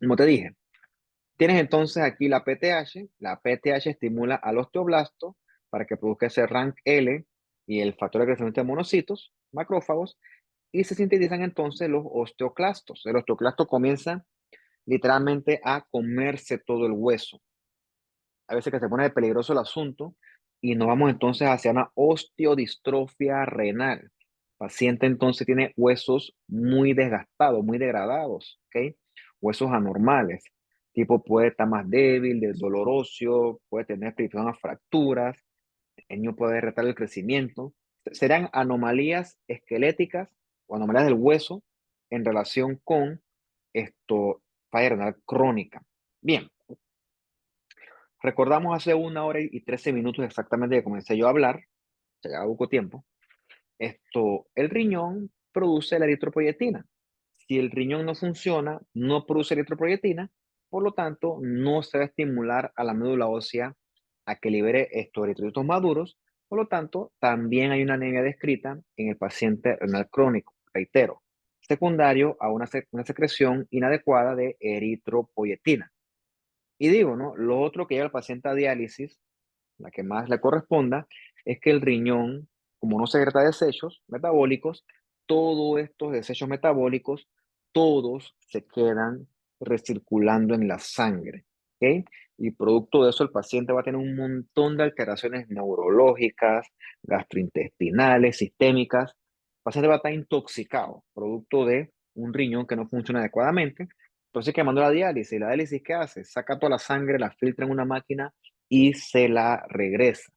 S1: Como te dije, tienes entonces aquí la PTH. La PTH estimula al osteoblasto para que produzca ese RANK-L y el factor de crecimiento de monocitos, macrófagos, y se sintetizan entonces los osteoclastos. El osteoclasto comienza literalmente a comerse todo el hueso. A veces que se pone peligroso el asunto y nos vamos entonces hacia una osteodistrofia renal. El paciente entonces tiene huesos muy desgastados, muy degradados, ¿ok? Huesos anormales. Tipo puede estar más débil, de dolor óseo, puede tener fracturas, el niño puede retar el crecimiento. Serán anomalías esqueléticas o anomalías del hueso en relación con esto, falla renal crónica. Bien, recordamos hace 1 hora y 13 minutos exactamente que comencé yo a hablar, se lleva poco tiempo, el riñón produce la eritropoyetina. Si el riñón no funciona, no produce eritropoyetina, por lo tanto, no se va a estimular a la médula ósea a que libere estos eritrocitos maduros, por lo tanto, también hay una anemia descrita en el paciente renal crónico, reitero, secundario a una secreción inadecuada de eritropoyetina. Y digo, ¿no? Lo otro que lleva al paciente a diálisis, la que más le corresponda, es que el riñón, como no secreta desechos metabólicos, todos estos desechos metabólicos, todos se quedan recirculando en la sangre, ¿ok? Y producto de eso el paciente va a tener un montón de alteraciones neurológicas, gastrointestinales, sistémicas. El paciente va a estar intoxicado, producto de un riñón que no funciona adecuadamente. Entonces, que mandó la diálisis. ¿La diálisis qué hace? Saca toda la sangre, la filtra en una máquina y se la regresa.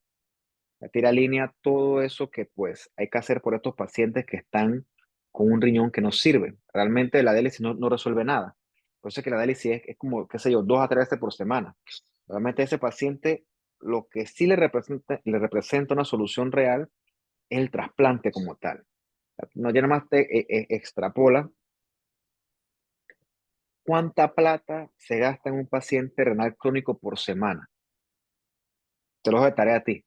S1: La tira línea, todo eso que pues hay que hacer por estos pacientes que están con un riñón que no sirve. Realmente la diálisis no resuelve nada. Por eso es que la diálisis es como, qué sé yo, 2 a 3 veces por semana. Realmente ese paciente, lo que sí le representa una solución real es el trasplante como tal. No, ya nada más te extrapola cuánta plata se gasta en un paciente renal crónico por semana. Te lo dejo de tarea a ti.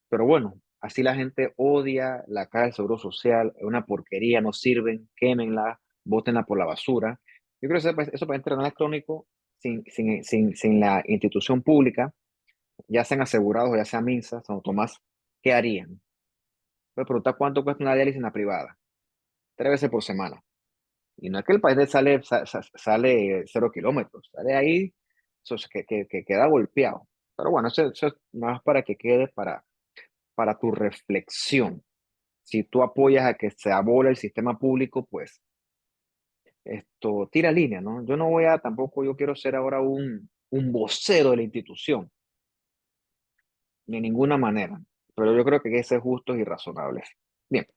S1: Pero bueno, así la gente odia la caja del Seguro Social, es una porquería, no sirven, quémenla, bótenla por la basura. Yo creo que eso para renal crónico, sin la institución pública, ya sean asegurados o ya sean MINSA, Santo Tomás, ¿qué harían? Voy a preguntar cuánto cuesta una diálisis en la privada, 3 veces por semana. Y no es que el país sale 0 kilómetros, sale ahí, que queda golpeado. Pero bueno, eso es más para que quede para tu reflexión. Si tú apoyas a que se abole el sistema público, pues tira línea, ¿no? Yo no voy a, tampoco yo quiero ser ahora un vocero de la institución, de ninguna manera, pero yo creo que hay que ser justos y razonables. Bien,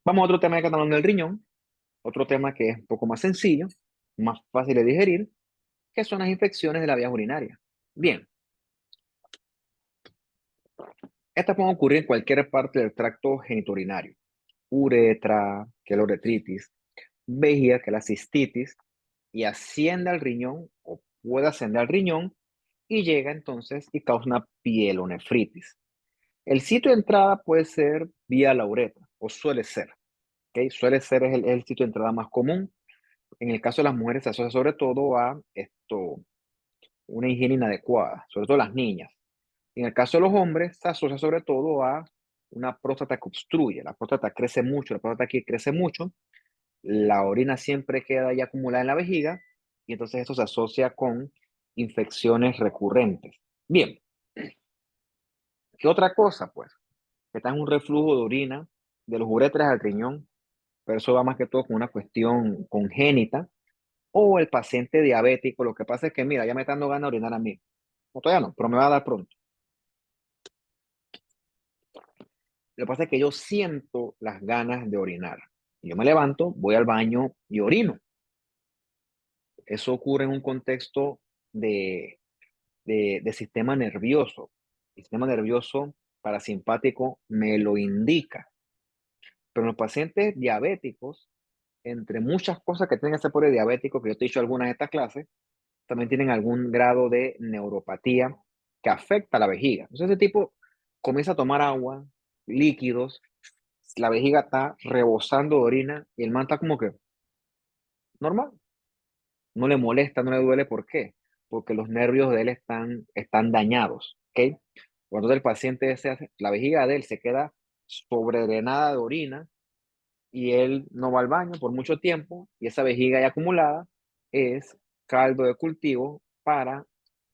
S1: vamos a otro tema que está hablando del riñón. Otro tema que es un poco más sencillo, más fácil de digerir, que son las infecciones de la vía urinaria. Bien, estas pueden ocurrir en cualquier parte del tracto genitourinario. Uretra, que es la uretritis, vejiga, que es la cistitis, y asciende al riñón o puede ascender al riñón y llega entonces y causa una pielonefritis. El sitio de entrada puede ser vía la uretra, o suele ser, ¿ok? Suele ser es el sitio de entrada más común. En el caso de las mujeres se asocia sobre todo a una higiene inadecuada, sobre todo las niñas. En el caso de los hombres se asocia sobre todo a una próstata que obstruye. La próstata crece mucho, la próstata aquí crece mucho, la orina siempre queda ya acumulada en la vejiga y entonces eso se asocia con infecciones recurrentes. Bien, ¿qué otra cosa? Pues que está en un reflujo de orina de los uretres al riñón, pero eso va más que todo con una cuestión congénita, o el paciente diabético. Lo que pasa es que, mira, ya me está dando ganas de orinar a mí. No, todavía no, pero me va a dar pronto. Lo que pasa es que yo siento las ganas de orinar. Yo me levanto, voy al baño y orino. Eso ocurre en un contexto de, de sistema nervioso. El sistema nervioso parasimpático me lo indica. Pero en los pacientes diabéticos, entre muchas cosas que tienen ese pobre diabético, que yo te he dicho algunas de estas clases, también tienen algún grado de neuropatía que afecta a la vejiga. Entonces ese tipo comienza a tomar agua, líquidos, la vejiga está rebosando de orina y el man está como que normal, no le molesta, no le duele. ¿Por qué? Porque los nervios de él están dañados, ¿ok? Cuando el paciente la vejiga de él se queda sobredrenada de orina y él no va al baño por mucho tiempo y esa vejiga ya acumulada es caldo de cultivo para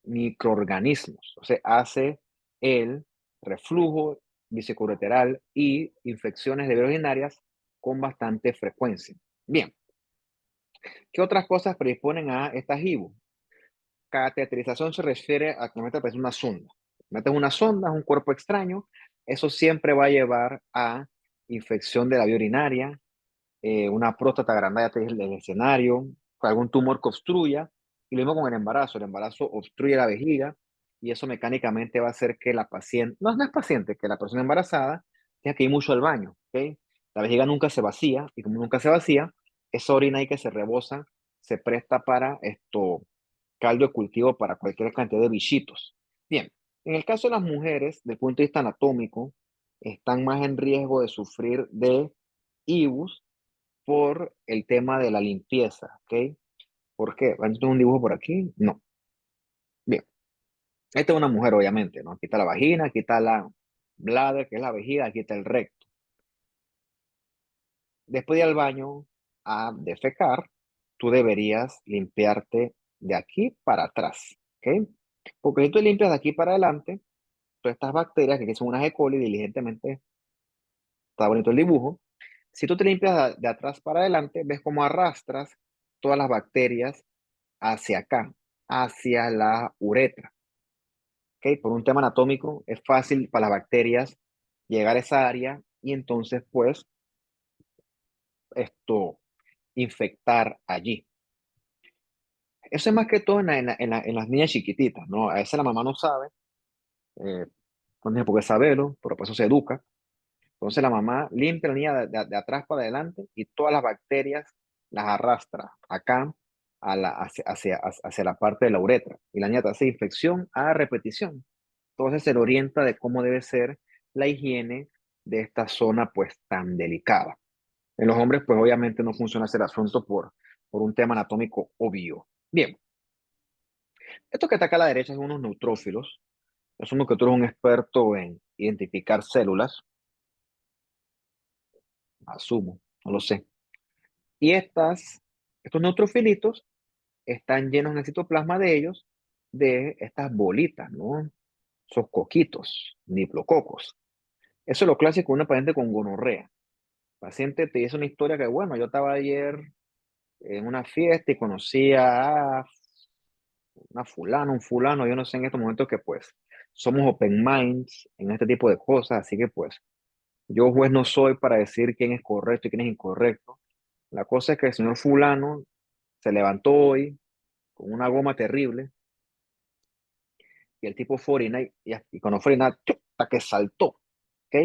S1: microorganismos. O sea, hace el reflujo vesicoureteral y infecciones de vías urinarias con bastante frecuencia. Bien, ¿qué otras cosas predisponen a esta IBU? Cateterización se refiere a que metes una sonda. Metes una sonda, es un cuerpo extraño, eso siempre va a llevar a infección de la vía urinaria, una próstata agrandada en el escenario, algún tumor que obstruya, y lo mismo con el embarazo obstruye la vejiga, y eso mecánicamente va a hacer que la paciente, no es paciente, que la persona embarazada tenga que ir mucho al baño, ¿ok? La vejiga nunca se vacía, y como nunca se vacía, esa orina ahí que se rebosa, se presta para caldo de cultivo para cualquier cantidad de bichitos. Bien, en el caso de las mujeres, desde el punto de vista anatómico, están más en riesgo de sufrir de IBUS por el tema de la limpieza, ¿ok? ¿Por qué? ¿Tengo un dibujo por aquí? No. Bien, esta es una mujer, obviamente, ¿no? Aquí está la vagina, aquí está la bladder, que es la vejiga, aquí está el recto. Después de ir al baño a defecar, tú deberías limpiarte de aquí para atrás, ¿ok? Porque si tú limpias de aquí para adelante, todas estas bacterias, que aquí son unas E. coli, diligentemente, está bonito el dibujo. Si tú te limpias de atrás para adelante, ves cómo arrastras todas las bacterias hacia acá, hacia la uretra. ¿Ok? Por un tema anatómico, es fácil para las bacterias llegar a esa área y entonces, pues, esto, infectar allí. Eso es más que todo en las niñas chiquititas, ¿no? A veces la mamá no sabe, eh, no tiene por qué saberlo, pero por eso se educa. Entonces la mamá limpia a la niña de atrás para adelante y todas las bacterias las arrastra acá hacia la parte de la uretra. Y la niña te hace infección a repetición. Entonces se le orienta de cómo debe ser la higiene de esta zona pues tan delicada. En los hombres pues obviamente no funciona ese asunto por un tema anatómico obvio. Bien, esto que está acá a la derecha son unos neutrófilos. Asumo que tú eres un experto en identificar células. Asumo, no lo sé. Y estos neutrofilitos están llenos en el citoplasma de ellos de estas bolitas, ¿no? Esos coquitos, diplococos. Eso es lo clásico de una paciente con gonorrea. El paciente te dice una historia que, bueno, yo estaba ayer en una fiesta y conocí a una fulana, un fulano, yo no sé en estos momentos que pues somos open minds en este tipo de cosas, así que pues yo juez no soy para decir quién es correcto y quién es incorrecto. La cosa es que el señor fulano se levantó hoy con una goma terrible y el tipo fue a orinar y cuando fue a orinar, ¡chuc! Hasta que saltó, ¿ok?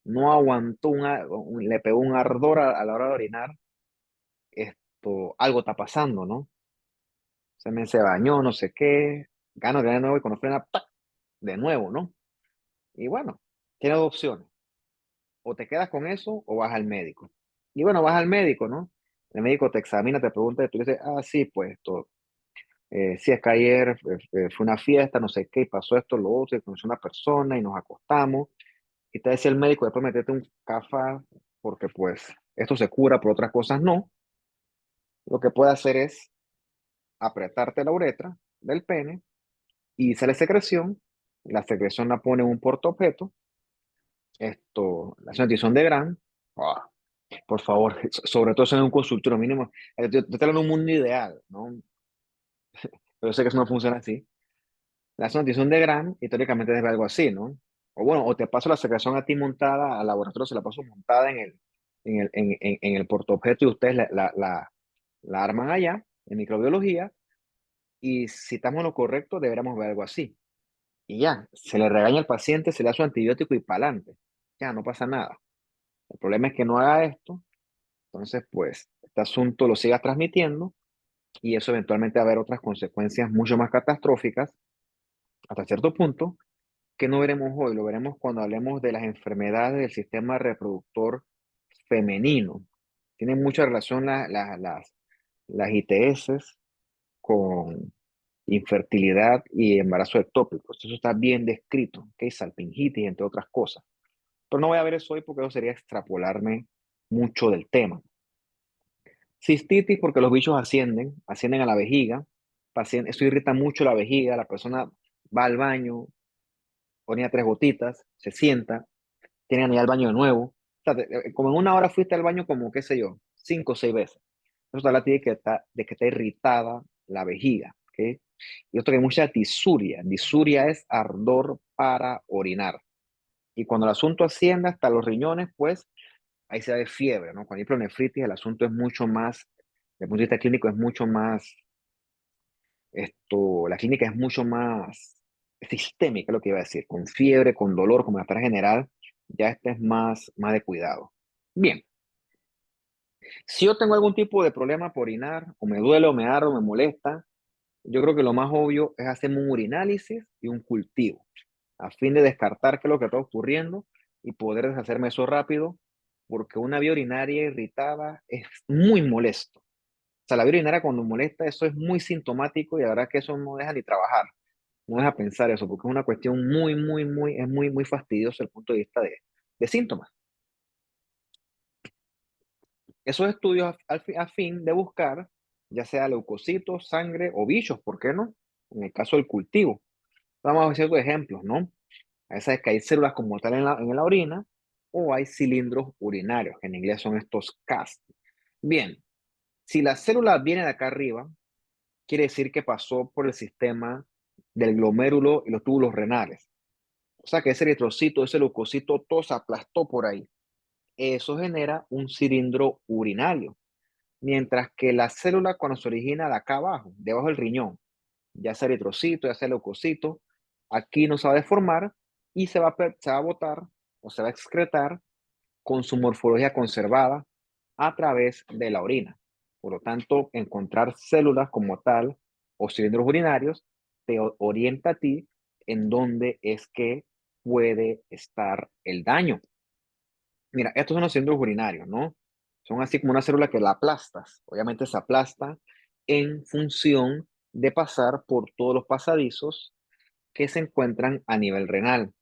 S1: No aguantó, le pegó un ardor a la hora de orinar. Algo está pasando, ¿no? Se bañó, no sé qué, gana de nuevo y cuando frena, ¡tac! De nuevo, ¿no? Y bueno, tiene dos opciones. O te quedas con eso o vas al médico. Y bueno, vas al médico, ¿no? El médico te examina, te pregunta y tú dices, ah, sí, pues sí, es que ayer fue una fiesta, no sé qué, y pasó esto, lo otro, y conocí a una persona y nos acostamos. Y te decía el médico, después meterte un café porque pues esto se cura, por otras cosas no. Lo que puede hacer es apretarte la uretra del pene y sale secreción. La secreción la pone en un portaobjeto. La sanitización de Gran. Ah, por favor, sobre todo eso en un consultorio mínimo. Yo estoy hablando de un mundo ideal, ¿no? Pero yo sé que eso no funciona así. La sanitización de Gran, históricamente es algo así, ¿no? O bueno, o te paso la secreción a ti montada, al laboratorio se la paso montada en el portaobjeto y ustedes la arman allá, en microbiología, y si estamos en lo correcto, deberíamos ver algo así. Y ya, se le regaña al paciente, se le da su antibiótico y para adelante. Ya, no pasa nada. El problema es que no haga esto, entonces pues este asunto lo siga transmitiendo y eso eventualmente va a haber otras consecuencias mucho más catastróficas hasta cierto punto que no veremos hoy, lo veremos cuando hablemos de las enfermedades del sistema reproductor femenino. Tienen mucha relación las ITS con infertilidad y embarazo ectópico. Eso está bien descrito, ¿ok? Salpingitis, entre otras cosas. Pero no voy a ver eso hoy porque eso sería extrapolarme mucho del tema. Cistitis porque los bichos ascienden a la vejiga. Eso irrita mucho la vejiga. La persona va al baño, ponía tres gotitas, se sienta, tiene que ir al baño de nuevo. O sea, como en una hora fuiste al baño como, qué sé yo, 5 o 6 veces. Eso habla de que está irritada la vejiga, ¿ok? Y otro que hay mucha disuria. Disuria es ardor para orinar. Y cuando el asunto asciende hasta los riñones, pues ahí se da de fiebre, ¿no? Cuando hay plonefritis, el asunto es mucho más, desde el punto de vista clínico, es mucho más, la clínica es mucho más sistémica, lo que iba a decir, con fiebre, con dolor, con malestar general, ya este es más de cuidado. Bien, si yo tengo algún tipo de problema por orinar, o me duele, o me arde, o me molesta, yo creo que lo más obvio es hacerme un urinálisis y un cultivo, a fin de descartar qué es lo que está ocurriendo y poder deshacerme eso rápido, porque una vía urinaria irritada es muy molesto. O sea, la vía urinaria cuando molesta, eso es muy sintomático y la verdad que eso no deja ni trabajar, no deja pensar eso, porque es una cuestión muy fastidiosa desde el punto de vista de síntomas. Esos estudios a fin de buscar, ya sea leucocitos, sangre o bichos, ¿por qué no? En el caso del cultivo. Vamos a ver ciertos ejemplos, ¿no? A veces es que hay células como tal en la orina o hay cilindros urinarios, que en inglés son estos CAS. Bien, si la célula viene de acá arriba, quiere decir que pasó por el sistema del glomérulo y los túbulos renales. O sea que ese eritrocito, ese leucocito, todo se aplastó por ahí. Eso genera un cilindro urinario. Mientras que la célula cuando se origina de acá abajo, debajo del riñón, ya sea eritrocito, ya sea leucocito, aquí no se va a deformar y se va a botar o se va a excretar con su morfología conservada a través de la orina. Por lo tanto, encontrar células como tal o cilindros urinarios te orienta a ti en dónde es que puede estar el daño. Mira, estos son los cilindros urinarios, ¿no? Son así como una célula que la aplastas. Obviamente se aplasta en función de pasar por todos los pasadizos que se encuentran a nivel renal.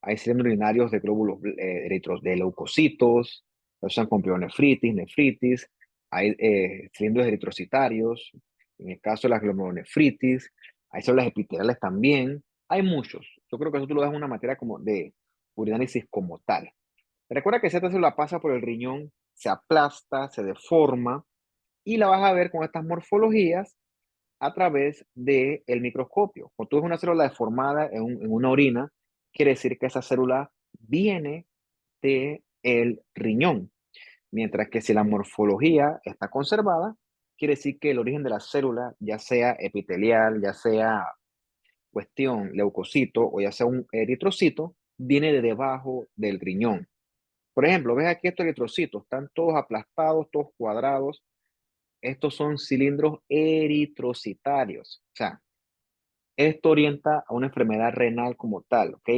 S1: Hay cilindros urinarios de glóbulos eritros, de leucocitos, se usan con pielonefritis, nefritis. Hay cilindros eritrocitarios, en el caso de la glomerulonefritis. Hay células epiteliales también. Hay muchos. Yo creo que eso tú lo das en una materia como de urinálisis como tal. Recuerda que si esta célula pasa por el riñón, se aplasta, se deforma y la vas a ver con estas morfologías a través del microscopio. Cuando tú ves una célula deformada en una orina, quiere decir que esa célula viene del riñón. Mientras que si la morfología está conservada, quiere decir que el origen de la célula, ya sea epitelial, ya sea cuestión leucocito o ya sea un eritrocito, viene de debajo del riñón. Por ejemplo, ves aquí estos eritrocitos, están todos aplastados, todos cuadrados. Estos son cilindros eritrocitarios. O sea, esto orienta a una enfermedad renal como tal, ¿ok?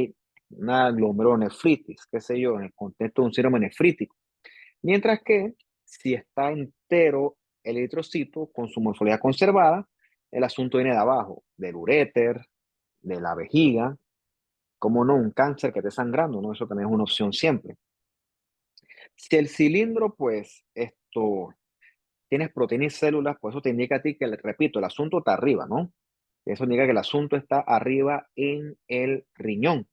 S1: Una glomerulonefritis, qué sé yo, en el contexto de un síndrome nefrítico. Mientras que si está entero el eritrocito con su morfología conservada, el asunto viene de abajo, del uréter, de la vejiga, como no, un cáncer que esté sangrando, ¿no? Eso también es una opción siempre. Si el cilindro, pues, tienes proteínas y células, pues eso te indica a ti que, repito, el asunto está arriba, ¿no? Eso indica que el asunto está arriba en el riñón.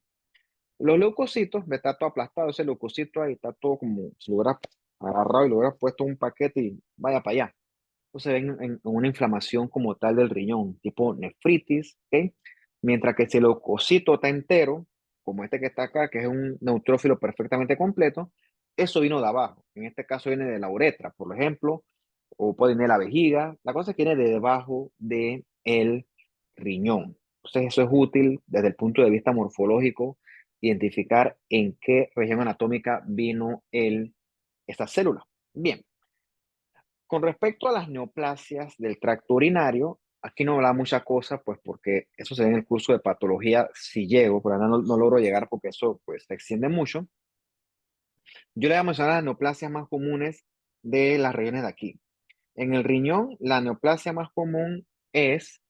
S1: Los leucocitos, me está todo aplastado, ese leucocito ahí está todo como si lo hubieras agarrado y lo hubieras puesto en un paquete y vaya para allá. Entonces ven en una inflamación como tal del riñón, tipo nefritis, ¿ok? Mientras que si el leucocito está entero, como este que está acá, que es un neutrófilo perfectamente completo, eso vino de abajo. En este caso viene de la uretra, por ejemplo, o puede venir de la vejiga. La cosa es que viene de debajo del riñón. Entonces eso es útil desde el punto de vista morfológico, identificar en qué región anatómica vino esta célula. Bien. Con respecto a las neoplasias del tracto urinario, aquí no hablaba mucha cosa, pues porque eso se ve en el curso de patología si llego, pero ahora no logro llegar porque eso pues se extiende mucho. Yo le voy a mencionar las neoplasias más comunes de las regiones de aquí. En el riñón, la neoplasia más común es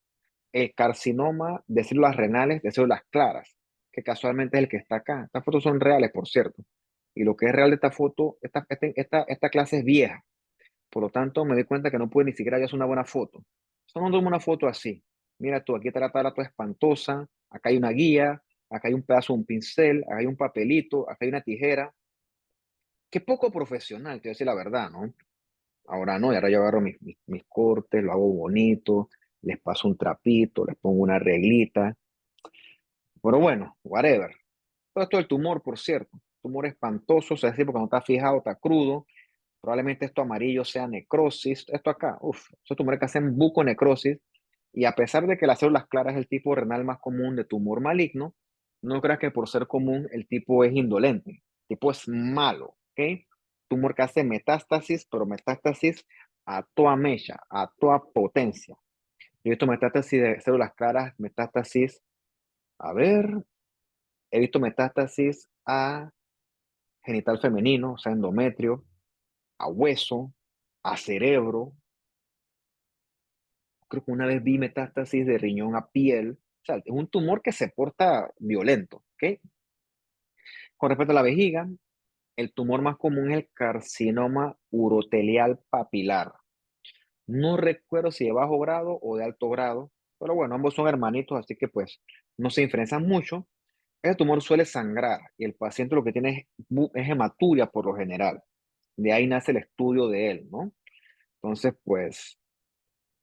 S1: el carcinoma de células renales de células claras, que casualmente es el que está acá. Estas fotos son reales, por cierto. Y lo que es real de esta foto, esta clase es vieja. Por lo tanto, me di cuenta que no pude ni siquiera yo hacer una buena foto. Estamos dando una foto así. Mira tú, aquí está la tabla toda espantosa. Acá hay una guía. Acá hay un pedazo de un pincel. Acá hay un papelito. Acá hay una tijera. Qué poco profesional, te voy a decir la verdad, ¿no? Ahora no, y ahora yo agarro mis cortes, lo hago bonito, les paso un trapito, les pongo una reglita. Pero bueno, whatever. Todo esto del tumor, por cierto. Tumor espantoso, o sea, es decir, porque no está fijado, está crudo. Probablemente esto amarillo sea necrosis. Esto acá, esos tumores que hacen buconecrosis. Y a pesar de que las células claras es el tipo renal más común de tumor maligno, no creas que por ser común el tipo es indolente. El tipo es malo, ¿ok? Tumor que hace metástasis, pero metástasis a toda mecha, a toda potencia. Yo he visto metástasis de células claras, metástasis, a ver, he visto metástasis a genital femenino, o sea, endometrio, a hueso, a cerebro. Creo que una vez vi metástasis de riñón a piel. O sea, es un tumor que se porta violento, ¿ok? Con respecto a la vejiga, el tumor más común es el carcinoma urotelial papilar. No recuerdo si de bajo grado o de alto grado, pero bueno, ambos son hermanitos, así que pues no se diferencian mucho. Ese tumor suele sangrar y el paciente lo que tiene es hematuria por lo general. De ahí nace el estudio de él, ¿no? Entonces, pues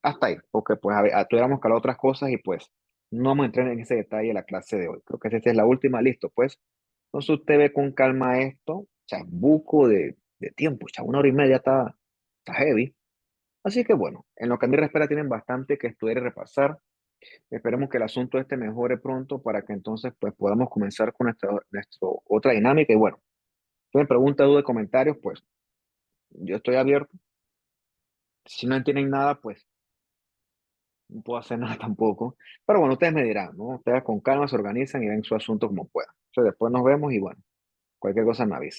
S1: hasta ahí, porque pues tuviéramos que hablar otras cosas y pues no vamos a entrar en ese detalle de la clase de hoy. Creo que esta es la última, listo, pues. Entonces usted ve con calma esto, o sea, buco de tiempo, o sea, 1 hora y media está heavy. Así que bueno, en lo que a mí respecta tienen bastante que estudiar y repasar. Esperemos que el asunto este mejore pronto para que entonces pues podamos comenzar con nuestra otra dinámica. Y bueno, si tienen preguntas, dudas, comentarios, pues yo estoy abierto. Si no entienden nada, pues no puedo hacer nada tampoco. Pero bueno, ustedes me dirán, ¿no? Ustedes con calma se organizan y ven su asunto como puedan. Entonces después nos vemos y bueno, cualquier cosa me avisa.